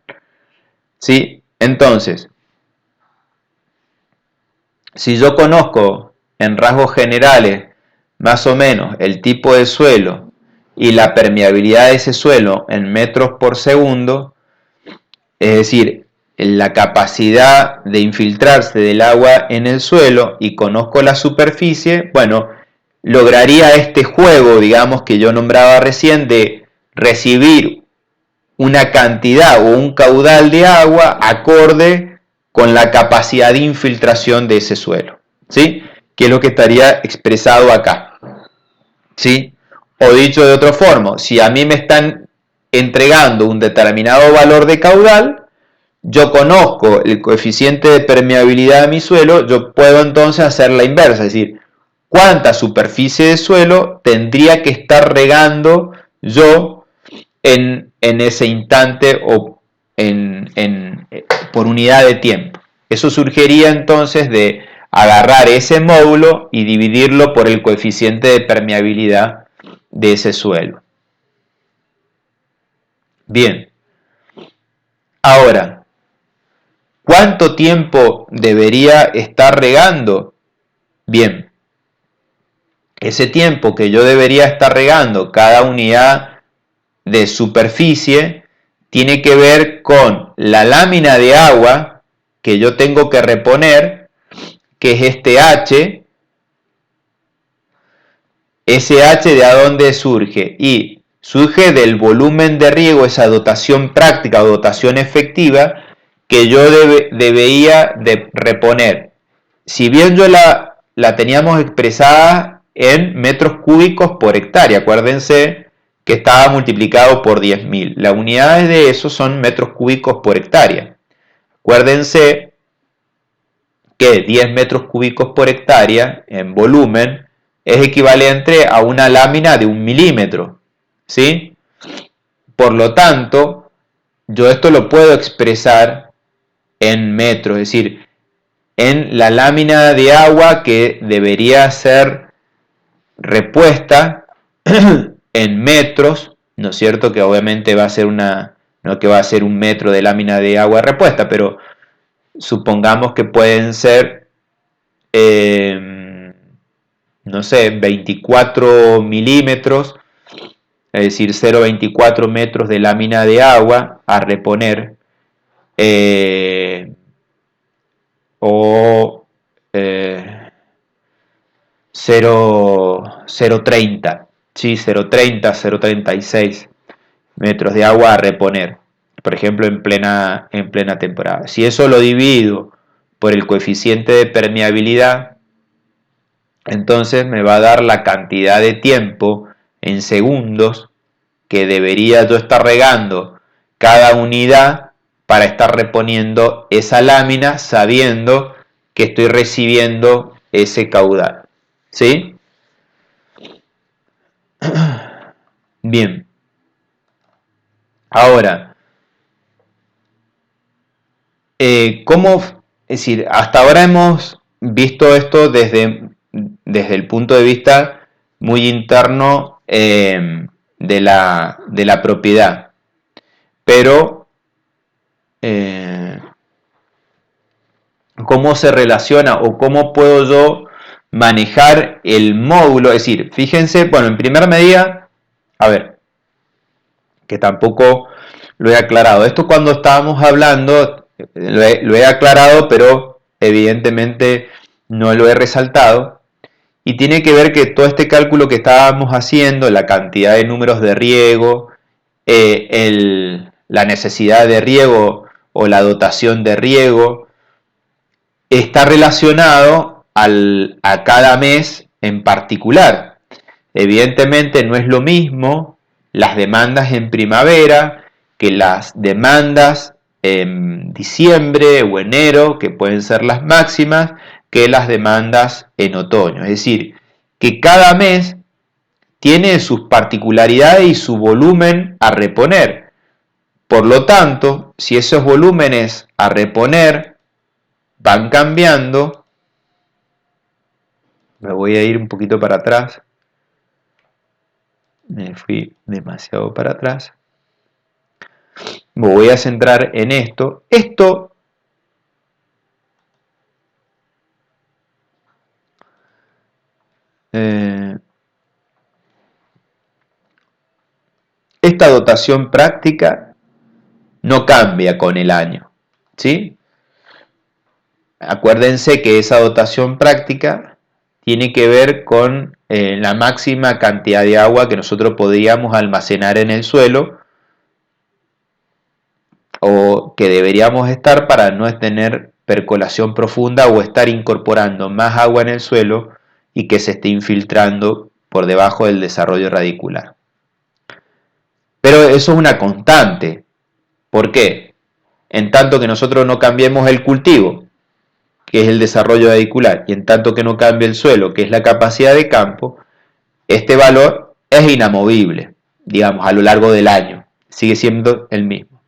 ¿sí? Entonces, si yo conozco en rasgos generales más o menos el tipo de suelo y la permeabilidad de ese suelo en metros por segundo, es decir, la capacidad de infiltrarse del agua en el suelo, y conozco la superficie, bueno, lograría este juego, digamos, que yo nombraba recién, de recibir una cantidad o un caudal de agua acorde con la capacidad de infiltración de ese suelo, ¿sí? Que es lo que estaría expresado acá, ¿sí? O dicho de otra forma, si a mí me están entregando un determinado valor de caudal, yo conozco el coeficiente de permeabilidad de mi suelo, yo puedo entonces hacer la inversa, es decir, cuánta superficie de suelo tendría que estar regando yo en ese instante o por unidad de tiempo. Eso surgiría entonces de agarrar ese módulo y dividirlo por el coeficiente de permeabilidad de ese suelo. Bien, ahora, ¿cuánto tiempo debería estar regando? Bien, ese tiempo que yo debería estar regando cada unidad de superficie tiene que ver con la lámina de agua que yo tengo que reponer, que es este H. Ese H de a dónde surge, y surge del volumen de riego, esa dotación práctica o dotación efectiva que yo debería de reponer. Si bien yo la teníamos expresada en metros cúbicos por hectárea, acuérdense que estaba multiplicado por 10.000. Las unidades de eso son metros cúbicos por hectárea. Acuérdense que 10 metros cúbicos por hectárea en volumen es equivalente a una lámina de 1 milímetro, ¿sí? Por lo tanto, yo esto lo puedo expresar en metros, es decir, en la lámina de agua que debería ser repuesta en metros, ¿no es cierto? Que obviamente va a ser no que va a ser 1 metro de lámina de agua repuesta, pero supongamos que pueden ser, no sé, 24 milímetros, es decir, 0,24 metros de lámina de agua a reponer, o 0,30, ¿sí? 0,30, 0,36 metros de agua a reponer, por ejemplo, en plena temporada. Si eso lo divido por el coeficiente de permeabilidad, entonces me va a dar la cantidad de tiempo en segundos que debería yo estar regando cada unidad para estar reponiendo esa lámina, sabiendo que estoy recibiendo ese caudal, ¿sí? Bien. Ahora, ¿cómo? Es decir, hasta ahora hemos visto esto desde el punto de vista muy interno, de la propiedad, pero ¿cómo se relaciona o cómo puedo yo manejar el módulo? Es decir, fíjense, bueno, en primera medida, a ver, que tampoco lo he aclarado. Esto cuando estábamos hablando, lo he aclarado, pero evidentemente no lo he resaltado. Y tiene que ver que todo este cálculo que estábamos haciendo, la cantidad de números de riego, la necesidad de riego o la dotación de riego, está relacionado a cada mes en particular. Evidentemente no es lo mismo las demandas en primavera que las demandas en diciembre o enero, que pueden ser las máximas, que las demandas en otoño. Es decir, que cada mes tiene sus particularidades y su volumen a reponer. Por lo tanto, si esos volúmenes a reponer van cambiando, me voy a ir un poquito para atrás, me fui demasiado para atrás, me voy a centrar en esto. Esta dotación práctica no cambia con el año, ¿sí? Acuérdense que esa dotación práctica tiene que ver con la máxima cantidad de agua que nosotros podríamos almacenar en el suelo, o que deberíamos estar para no tener percolación profunda o estar incorporando más agua en el suelo y que se esté infiltrando por debajo del desarrollo radicular. Pero eso es una constante. ¿Por qué? En tanto que nosotros no cambiemos el cultivo, que es el desarrollo radicular, y en tanto que no cambie el suelo, que es la capacidad de campo, este valor es inamovible, digamos, a lo largo del año. Sigue siendo el mismo.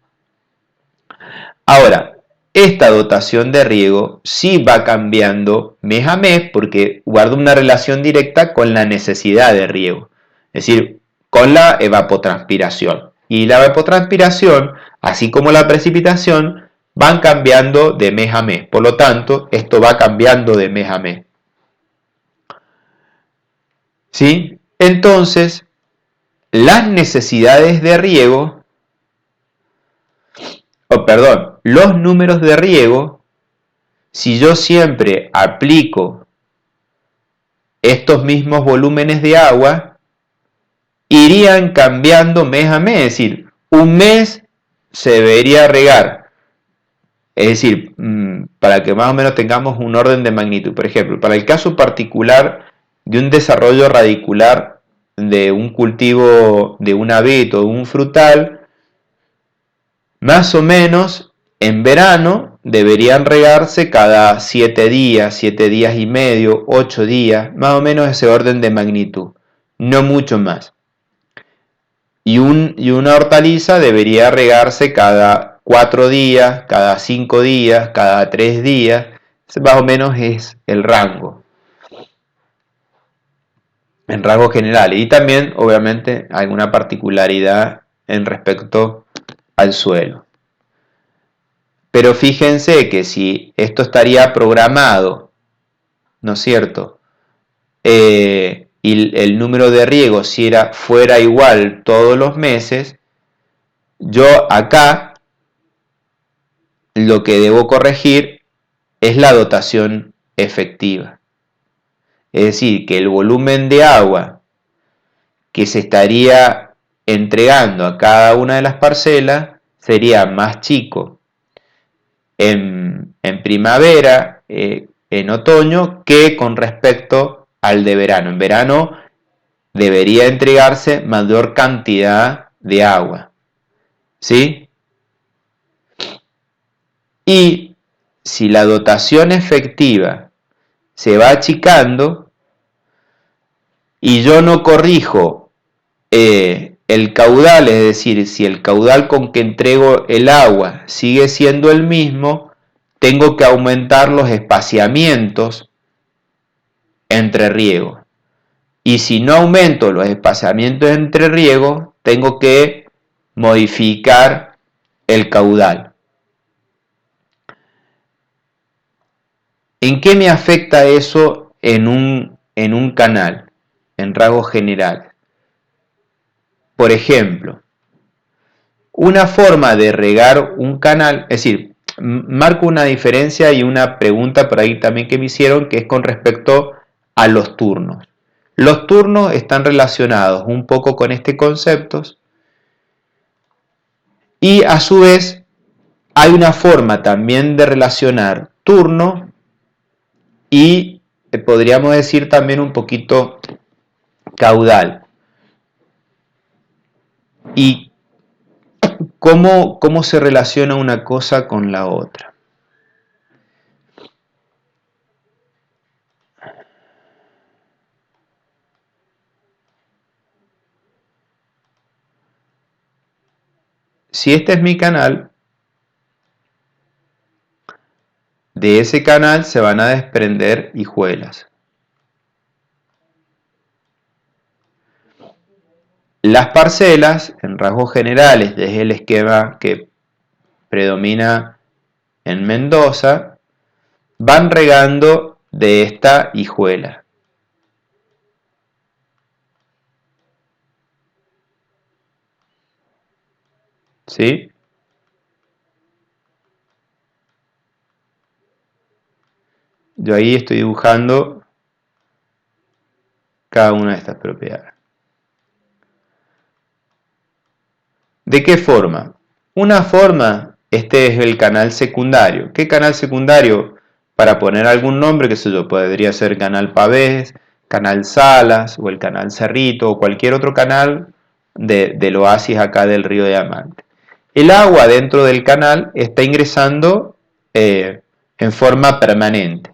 Ahora, esta dotación de riego sí va cambiando mes a mes porque guarda una relación directa con la necesidad de riego, es decir, con la evapotranspiración. Y la evapotranspiración, así como la precipitación, van cambiando de mes a mes. Por lo tanto, esto va cambiando de mes a mes. ¿Sí? Entonces, las necesidades de riego, los números de riego, si yo siempre aplico estos mismos volúmenes de agua, irían cambiando mes a mes. Es decir, un mes se debería regar. Es decir, para que más o menos tengamos un orden de magnitud. Por ejemplo, para el caso particular de un desarrollo radicular de un cultivo de un abeto o un frutal, más o menos en verano deberían regarse cada 7 días, 7 días y medio, 8 días, más o menos ese orden de magnitud, no mucho más. Y una hortaliza debería regarse cada 4 días, cada 5 días, cada 3 días, ese más o menos es el rango, en rango general. Y también, obviamente, alguna particularidad en respecto al suelo. Pero fíjense que si esto estaría programado, ¿no es cierto? Y el número de riegos si fuera igual todos los meses, yo acá lo que debo corregir es la dotación efectiva. Es decir, que el volumen de agua que se estaría entregando a cada una de las parcelas sería más chico en primavera, en otoño, que con respecto al de verano. En verano debería entregarse mayor cantidad de agua, ¿sí? Y si la dotación efectiva se va achicando y yo no corrijo el caudal, es decir, si el caudal con que entrego el agua sigue siendo el mismo, tengo que aumentar los espaciamientos entre riegos. Y si no aumento los espaciamientos entre riegos, tengo que modificar el caudal. ¿En qué me afecta eso en un canal, en rasgos generales? Por ejemplo, una forma de regar un canal, es decir, marco una diferencia y una pregunta por ahí también que me hicieron, que es con respecto a los turnos. Los turnos están relacionados un poco con este concepto y a su vez hay una forma también de relacionar turno y podríamos decir también un poquito caudal. ¿Y cómo se relaciona una cosa con la otra? Si este es mi canal, de ese canal se van a desprender hijuelas. Las parcelas, en rasgos generales, desde el esquema que predomina en Mendoza, van regando de esta hijuela. ¿Sí? Yo ahí estoy dibujando cada una de estas propiedades. ¿De qué forma? Una forma, este es el canal secundario. ¿Qué canal secundario? Para poner algún nombre, que sé yo, podría ser canal Pavés, canal Salas o el canal Cerrito o cualquier otro canal del oasis acá del río Diamante. El agua dentro del canal está ingresando en forma permanente.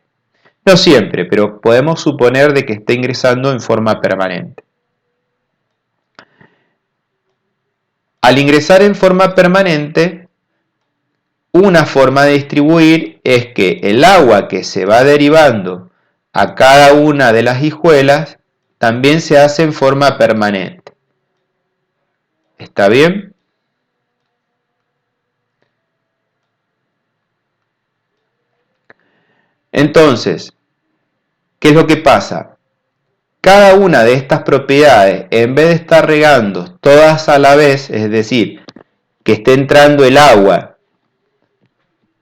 No siempre, pero podemos suponer de que está ingresando en forma permanente. Al ingresar en forma permanente, una forma de distribuir es que el agua que se va derivando a cada una de las hijuelas también se hace en forma permanente. ¿Está bien? Entonces, ¿qué es lo que pasa? Cada una de estas propiedades, en vez de estar regando todas a la vez, es decir, que esté entrando el agua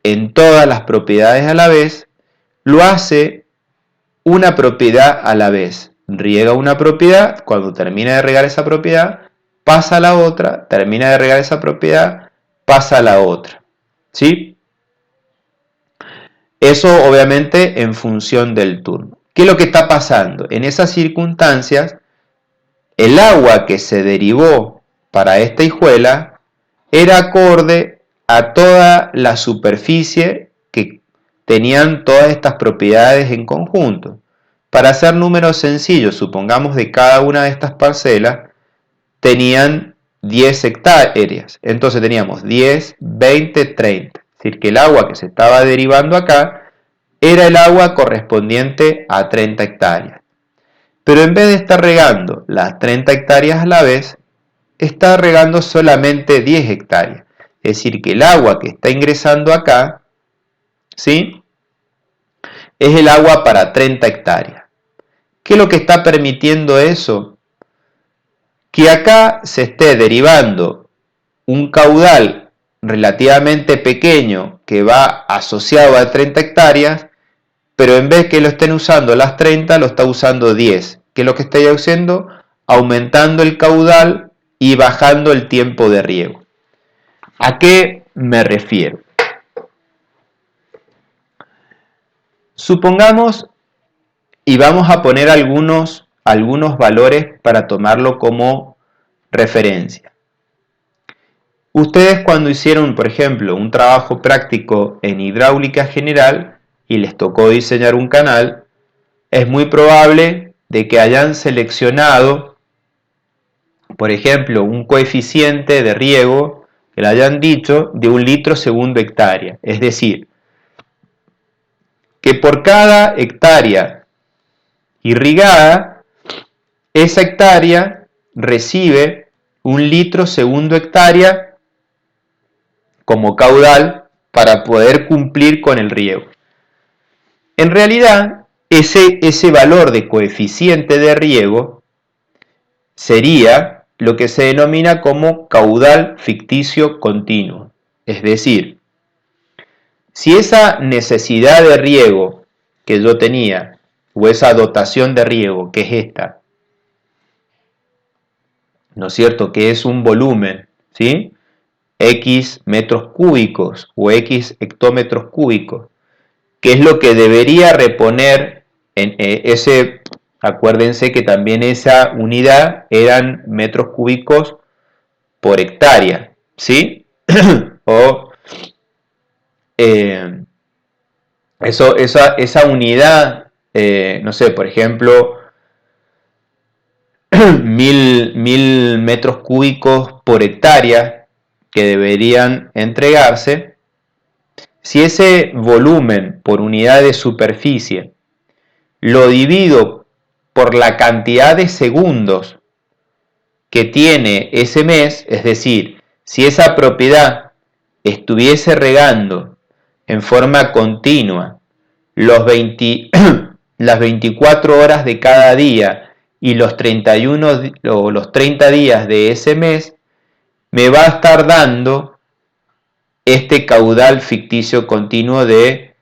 en todas las propiedades a la vez, lo hace una propiedad a la vez. Riega una propiedad, cuando termina de regar esa propiedad, pasa a la otra, termina de regar esa propiedad, pasa a la otra. ¿Sí? Eso obviamente en función del turno. ¿Qué es lo que está pasando? En esas circunstancias, el agua que se derivó para esta hijuela era acorde a toda la superficie que tenían todas estas propiedades en conjunto. Para hacer números sencillos, supongamos de cada una de estas parcelas tenían 10 hectáreas. Entonces teníamos 10, 20, 30. Es decir, que el agua que se estaba derivando acá era el agua correspondiente a 30 hectáreas. Pero en vez de estar regando las 30 hectáreas a la vez, está regando solamente 10 hectáreas. Es decir, que el agua que está ingresando acá, ¿sí?, es el agua para 30 hectáreas. ¿Qué es lo que está permitiendo eso? Que acá se esté derivando un caudal relativamente pequeño que va asociado a 30 hectáreas, pero en vez que lo estén usando las 30, lo está usando 10. ¿Qué es lo que estoy haciendo? Aumentando el caudal y bajando el tiempo de riego. ¿A qué me refiero? Supongamos, y vamos a poner algunos valores para tomarlo como referencia. Ustedes cuando hicieron, por ejemplo, un trabajo práctico en hidráulica general y les tocó diseñar un canal, es muy probable de que hayan seleccionado, por ejemplo, un coeficiente de riego que le hayan dicho de 1 litro segundo hectárea. Es decir, que por cada hectárea irrigada, esa hectárea recibe 1 litro segundo hectárea como caudal para poder cumplir con el riego. En realidad, ese valor de coeficiente de riego sería lo que se denomina como caudal ficticio continuo. Es decir, si esa necesidad de riego que yo tenía, o esa dotación de riego, que es esta, ¿no es cierto?, que es un volumen, ¿sí?, X metros cúbicos o X hectómetros cúbicos, que es lo que debería reponer en ese, acuérdense que también esa unidad eran metros cúbicos por hectárea, ¿sí? O esa unidad, no sé, por ejemplo, 1000 metros cúbicos por hectárea que deberían entregarse. Si ese volumen por unidad de superficie lo divido por la cantidad de segundos que tiene ese mes, es decir, si esa propiedad estuviese regando en forma continua las 24 horas de cada día y los 31 o los 30 días de ese mes, me va a estar dando este caudal ficticio continuo de,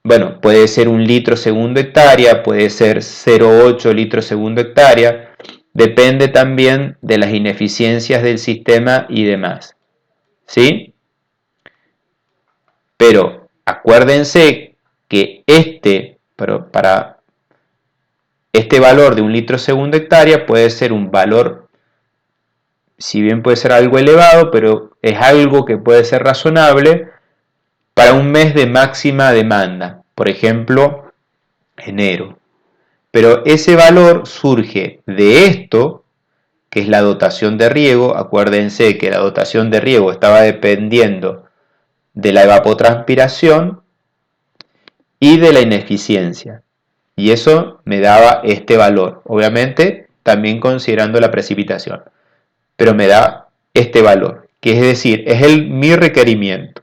bueno, puede ser 1 litro segundo hectárea, puede ser 0,8 litros segundo hectárea, depende también de las ineficiencias del sistema y demás, ¿sí? Pero acuérdense que para este valor de 1 litro segundo hectárea puede ser un valor, si bien puede ser algo elevado, pero es algo que puede ser razonable para un mes de máxima demanda, por ejemplo, enero. Pero ese valor surge de esto, que es la dotación de riego. Acuérdense que la dotación de riego estaba dependiendo de la evapotranspiración y de la ineficiencia. Y eso me daba este valor, obviamente también considerando la precipitación, pero me da este valor, que es decir, es mi requerimiento.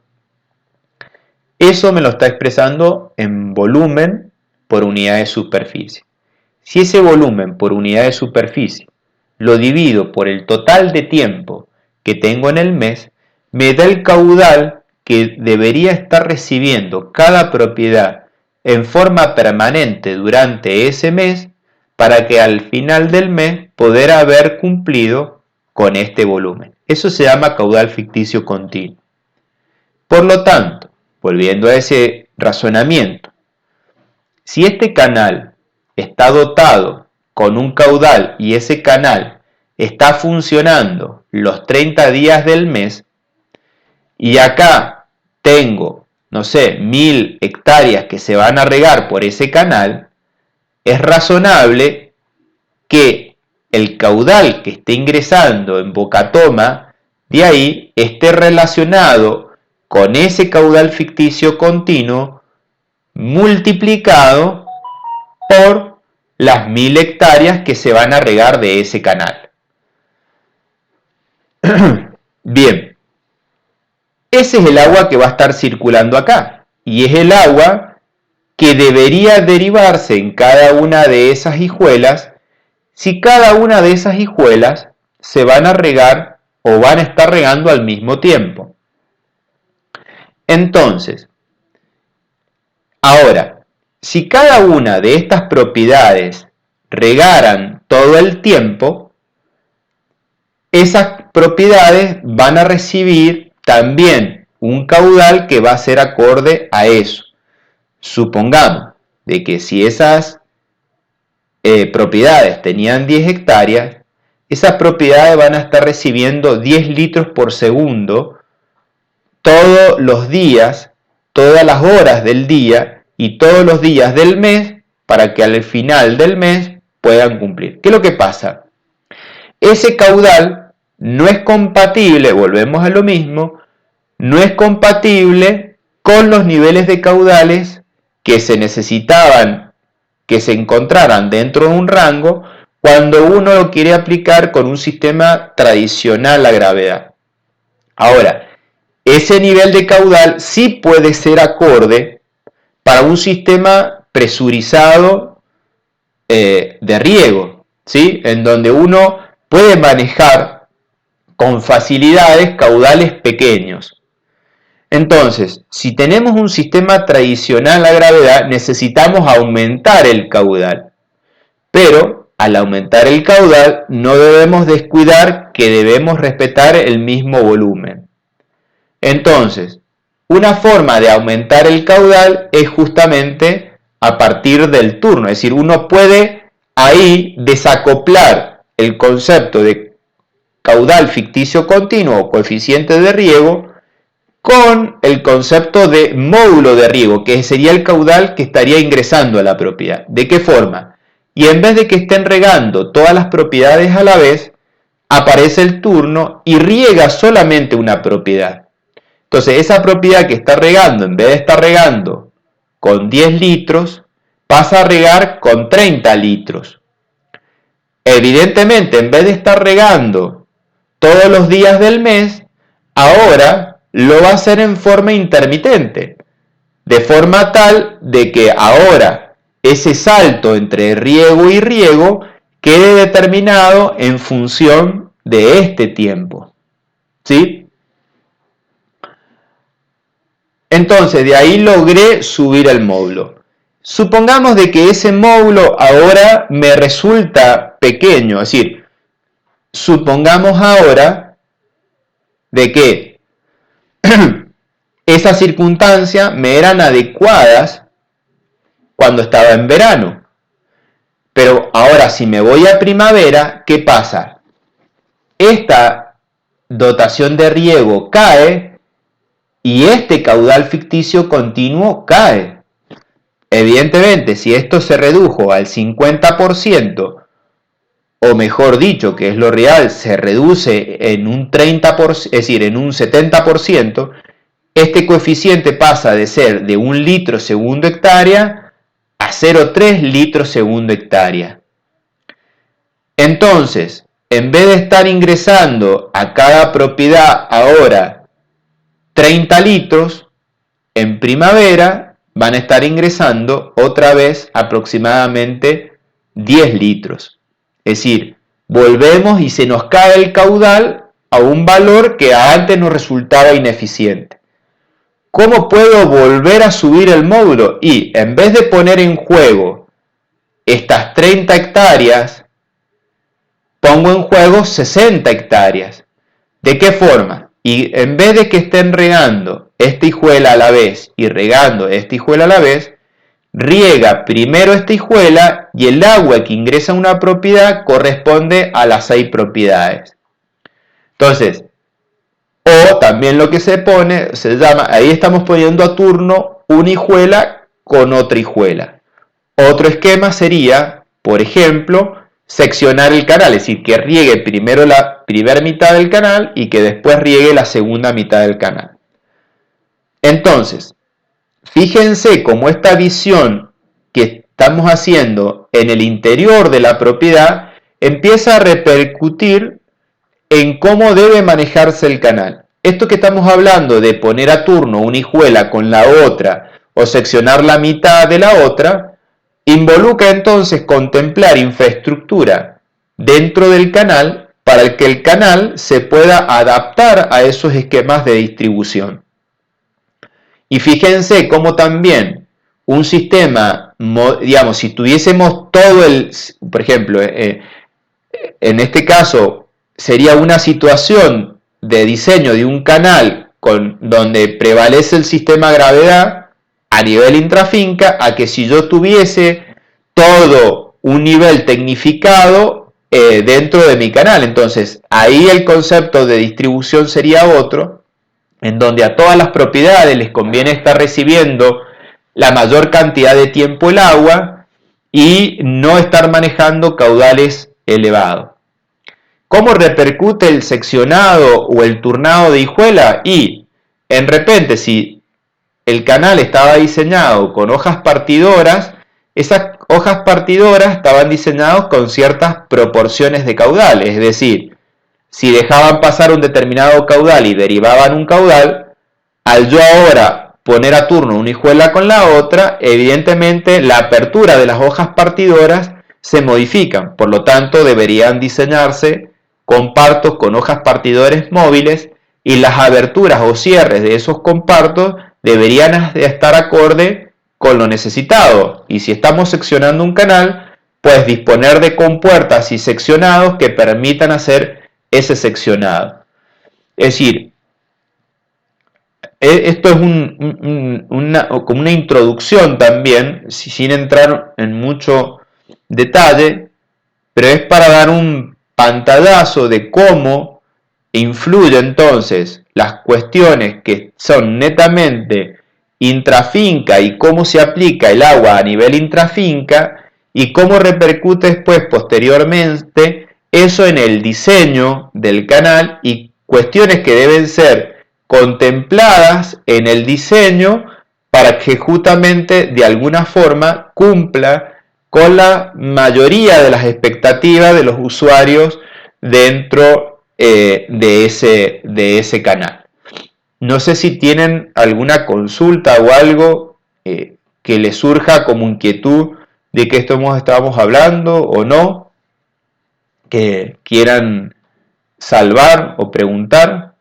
Eso me lo está expresando en volumen por unidad de superficie. Si ese volumen por unidad de superficie lo divido por el total de tiempo que tengo en el mes, me da el caudal que debería estar recibiendo cada propiedad en forma permanente durante ese mes para que al final del mes poder haber cumplido con este volumen. Eso se llama caudal ficticio continuo. Por lo tanto, volviendo a ese razonamiento, si este canal está dotado con un caudal y ese canal está funcionando los 30 días del mes, y acá tengo, no sé, 1000 hectáreas que se van a regar por ese canal, es razonable que el caudal que esté ingresando en Boca Toma de ahí esté relacionado con ese caudal ficticio continuo multiplicado por las 1000 hectáreas que se van a regar de ese canal. Bien, ese es el agua que va a estar circulando acá y es el agua que debería derivarse en cada una de esas hijuelas si cada una de esas hijuelas se van a regar o van a estar regando al mismo tiempo. Entonces, ahora, si cada una de estas propiedades regaran todo el tiempo, esas propiedades van a recibir también un caudal que va a ser acorde a eso. Supongamos de que si esas propiedades tenían 10 hectáreas, esas propiedades van a estar recibiendo 10 litros por segundo todos los días, todas las horas del día y todos los días del mes para que al final del mes puedan cumplir. ¿Qué es lo que pasa? Ese caudal no es compatible, volvemos a lo mismo, no es compatible con los niveles de caudales que se necesitaban que se encontraran dentro de un rango cuando uno lo quiere aplicar con un sistema tradicional a gravedad. Ahora, ese nivel de caudal sí puede ser acorde para un sistema presurizado de riego, ¿sí? En donde uno puede manejar con facilidades caudales pequeños. Entonces, si tenemos un sistema tradicional a gravedad, necesitamos aumentar el caudal. Pero al aumentar el caudal, no debemos descuidar que debemos respetar el mismo volumen. Entonces, una forma de aumentar el caudal es justamente a partir del turno. Es decir, uno puede ahí desacoplar el concepto de caudal ficticio continuo o coeficiente de riego con el concepto de módulo de riego, que sería el caudal que estaría ingresando a la propiedad. ¿De qué forma? Y en vez de que estén regando todas las propiedades a la vez, aparece el turno y riega solamente una propiedad. Entonces esa propiedad que está regando, en vez de estar regando con 10 litros, pasa a regar con 30 litros. Evidentemente, en vez de estar regando todos los días del mes, ahora lo va a hacer en forma intermitente, de forma tal de que ahora ese salto entre riego y riego quede determinado en función de este tiempo, ¿sí? Entonces, de ahí logré subir el módulo. Supongamos de que ese módulo ahora me resulta pequeño, es decir, supongamos ahora de que esas circunstancias me eran adecuadas cuando estaba en verano. Pero ahora si me voy a primavera, ¿qué pasa? Esta dotación de riego cae y este caudal ficticio continuo cae. Evidentemente, si esto se redujo al 50%, o mejor dicho, que es lo real, se reduce en un 30%, es decir, en un 70%, este coeficiente pasa de ser de 1 litro segundo hectárea a 0,3 litros segundo hectárea. Entonces, en vez de estar ingresando a cada propiedad ahora 30 litros, en primavera van a estar ingresando otra vez aproximadamente 10 litros. Es decir, volvemos y se nos cae el caudal a un valor que antes nos resultaba ineficiente. ¿Cómo puedo volver a subir el módulo? Y en vez de poner en juego estas 30 hectáreas, pongo en juego 60 hectáreas. ¿De qué forma? Y en vez de que estén regando esta hijuela a la vez y regando esta hijuela a la vez, riega primero esta hijuela y el agua que ingresa a una propiedad corresponde a las 6 propiedades. Entonces, o también lo que se pone, se llama, ahí estamos poniendo a turno una hijuela con otra hijuela. Otro esquema sería, por ejemplo, seccionar el canal, es decir, que riegue primero la primera mitad del canal y que después riegue la segunda mitad del canal. Entonces, fíjense cómo esta visión que estamos haciendo en el interior de la propiedad empieza a repercutir en cómo debe manejarse el canal. Esto que estamos hablando de poner a turno una hijuela con la otra o seccionar la mitad de la otra, involucra entonces contemplar infraestructura dentro del canal para que el canal se pueda adaptar a esos esquemas de distribución. Y fíjense cómo también un sistema, digamos, si tuviésemos todo el, por ejemplo, en este caso sería una situación de diseño de un canal donde prevalece el sistema gravedad a nivel intrafinca, a que si yo tuviese todo un nivel tecnificado dentro de mi canal. Entonces, ahí el concepto de distribución sería otro, en donde a todas las propiedades les conviene estar recibiendo la mayor cantidad de tiempo el agua y no estar manejando caudales elevados. ¿Cómo repercute el seccionado o el turnado de hijuela? Y, en repente, si el canal estaba diseñado con hojas partidoras, esas hojas partidoras estaban diseñadas con ciertas proporciones de caudal, es decir, si dejaban pasar un determinado caudal y derivaban un caudal, al yo ahora poner a turno una hijuela con la otra, evidentemente la apertura de las hojas partidoras se modifican, por lo tanto deberían diseñarse compartos con hojas partidores móviles y las aberturas o cierres de esos compartos deberían estar acorde con lo necesitado. Y si estamos seccionando un canal, pues disponer de compuertas y seccionados que permitan hacer ese seccionado. Es decir, esto es como una introducción también, sin entrar en mucho detalle, pero es para dar un pantallazo de cómo influye entonces las cuestiones que son netamente intrafinca y cómo se aplica el agua a nivel intrafinca y cómo repercute después posteriormente eso en el diseño del canal y cuestiones que deben ser contempladas en el diseño para que justamente de alguna forma cumpla con la mayoría de las expectativas de los usuarios dentro de ese canal. No sé si tienen alguna consulta o algo que les surja como inquietud de que esto estábamos hablando o no, que quieran salvar o preguntar.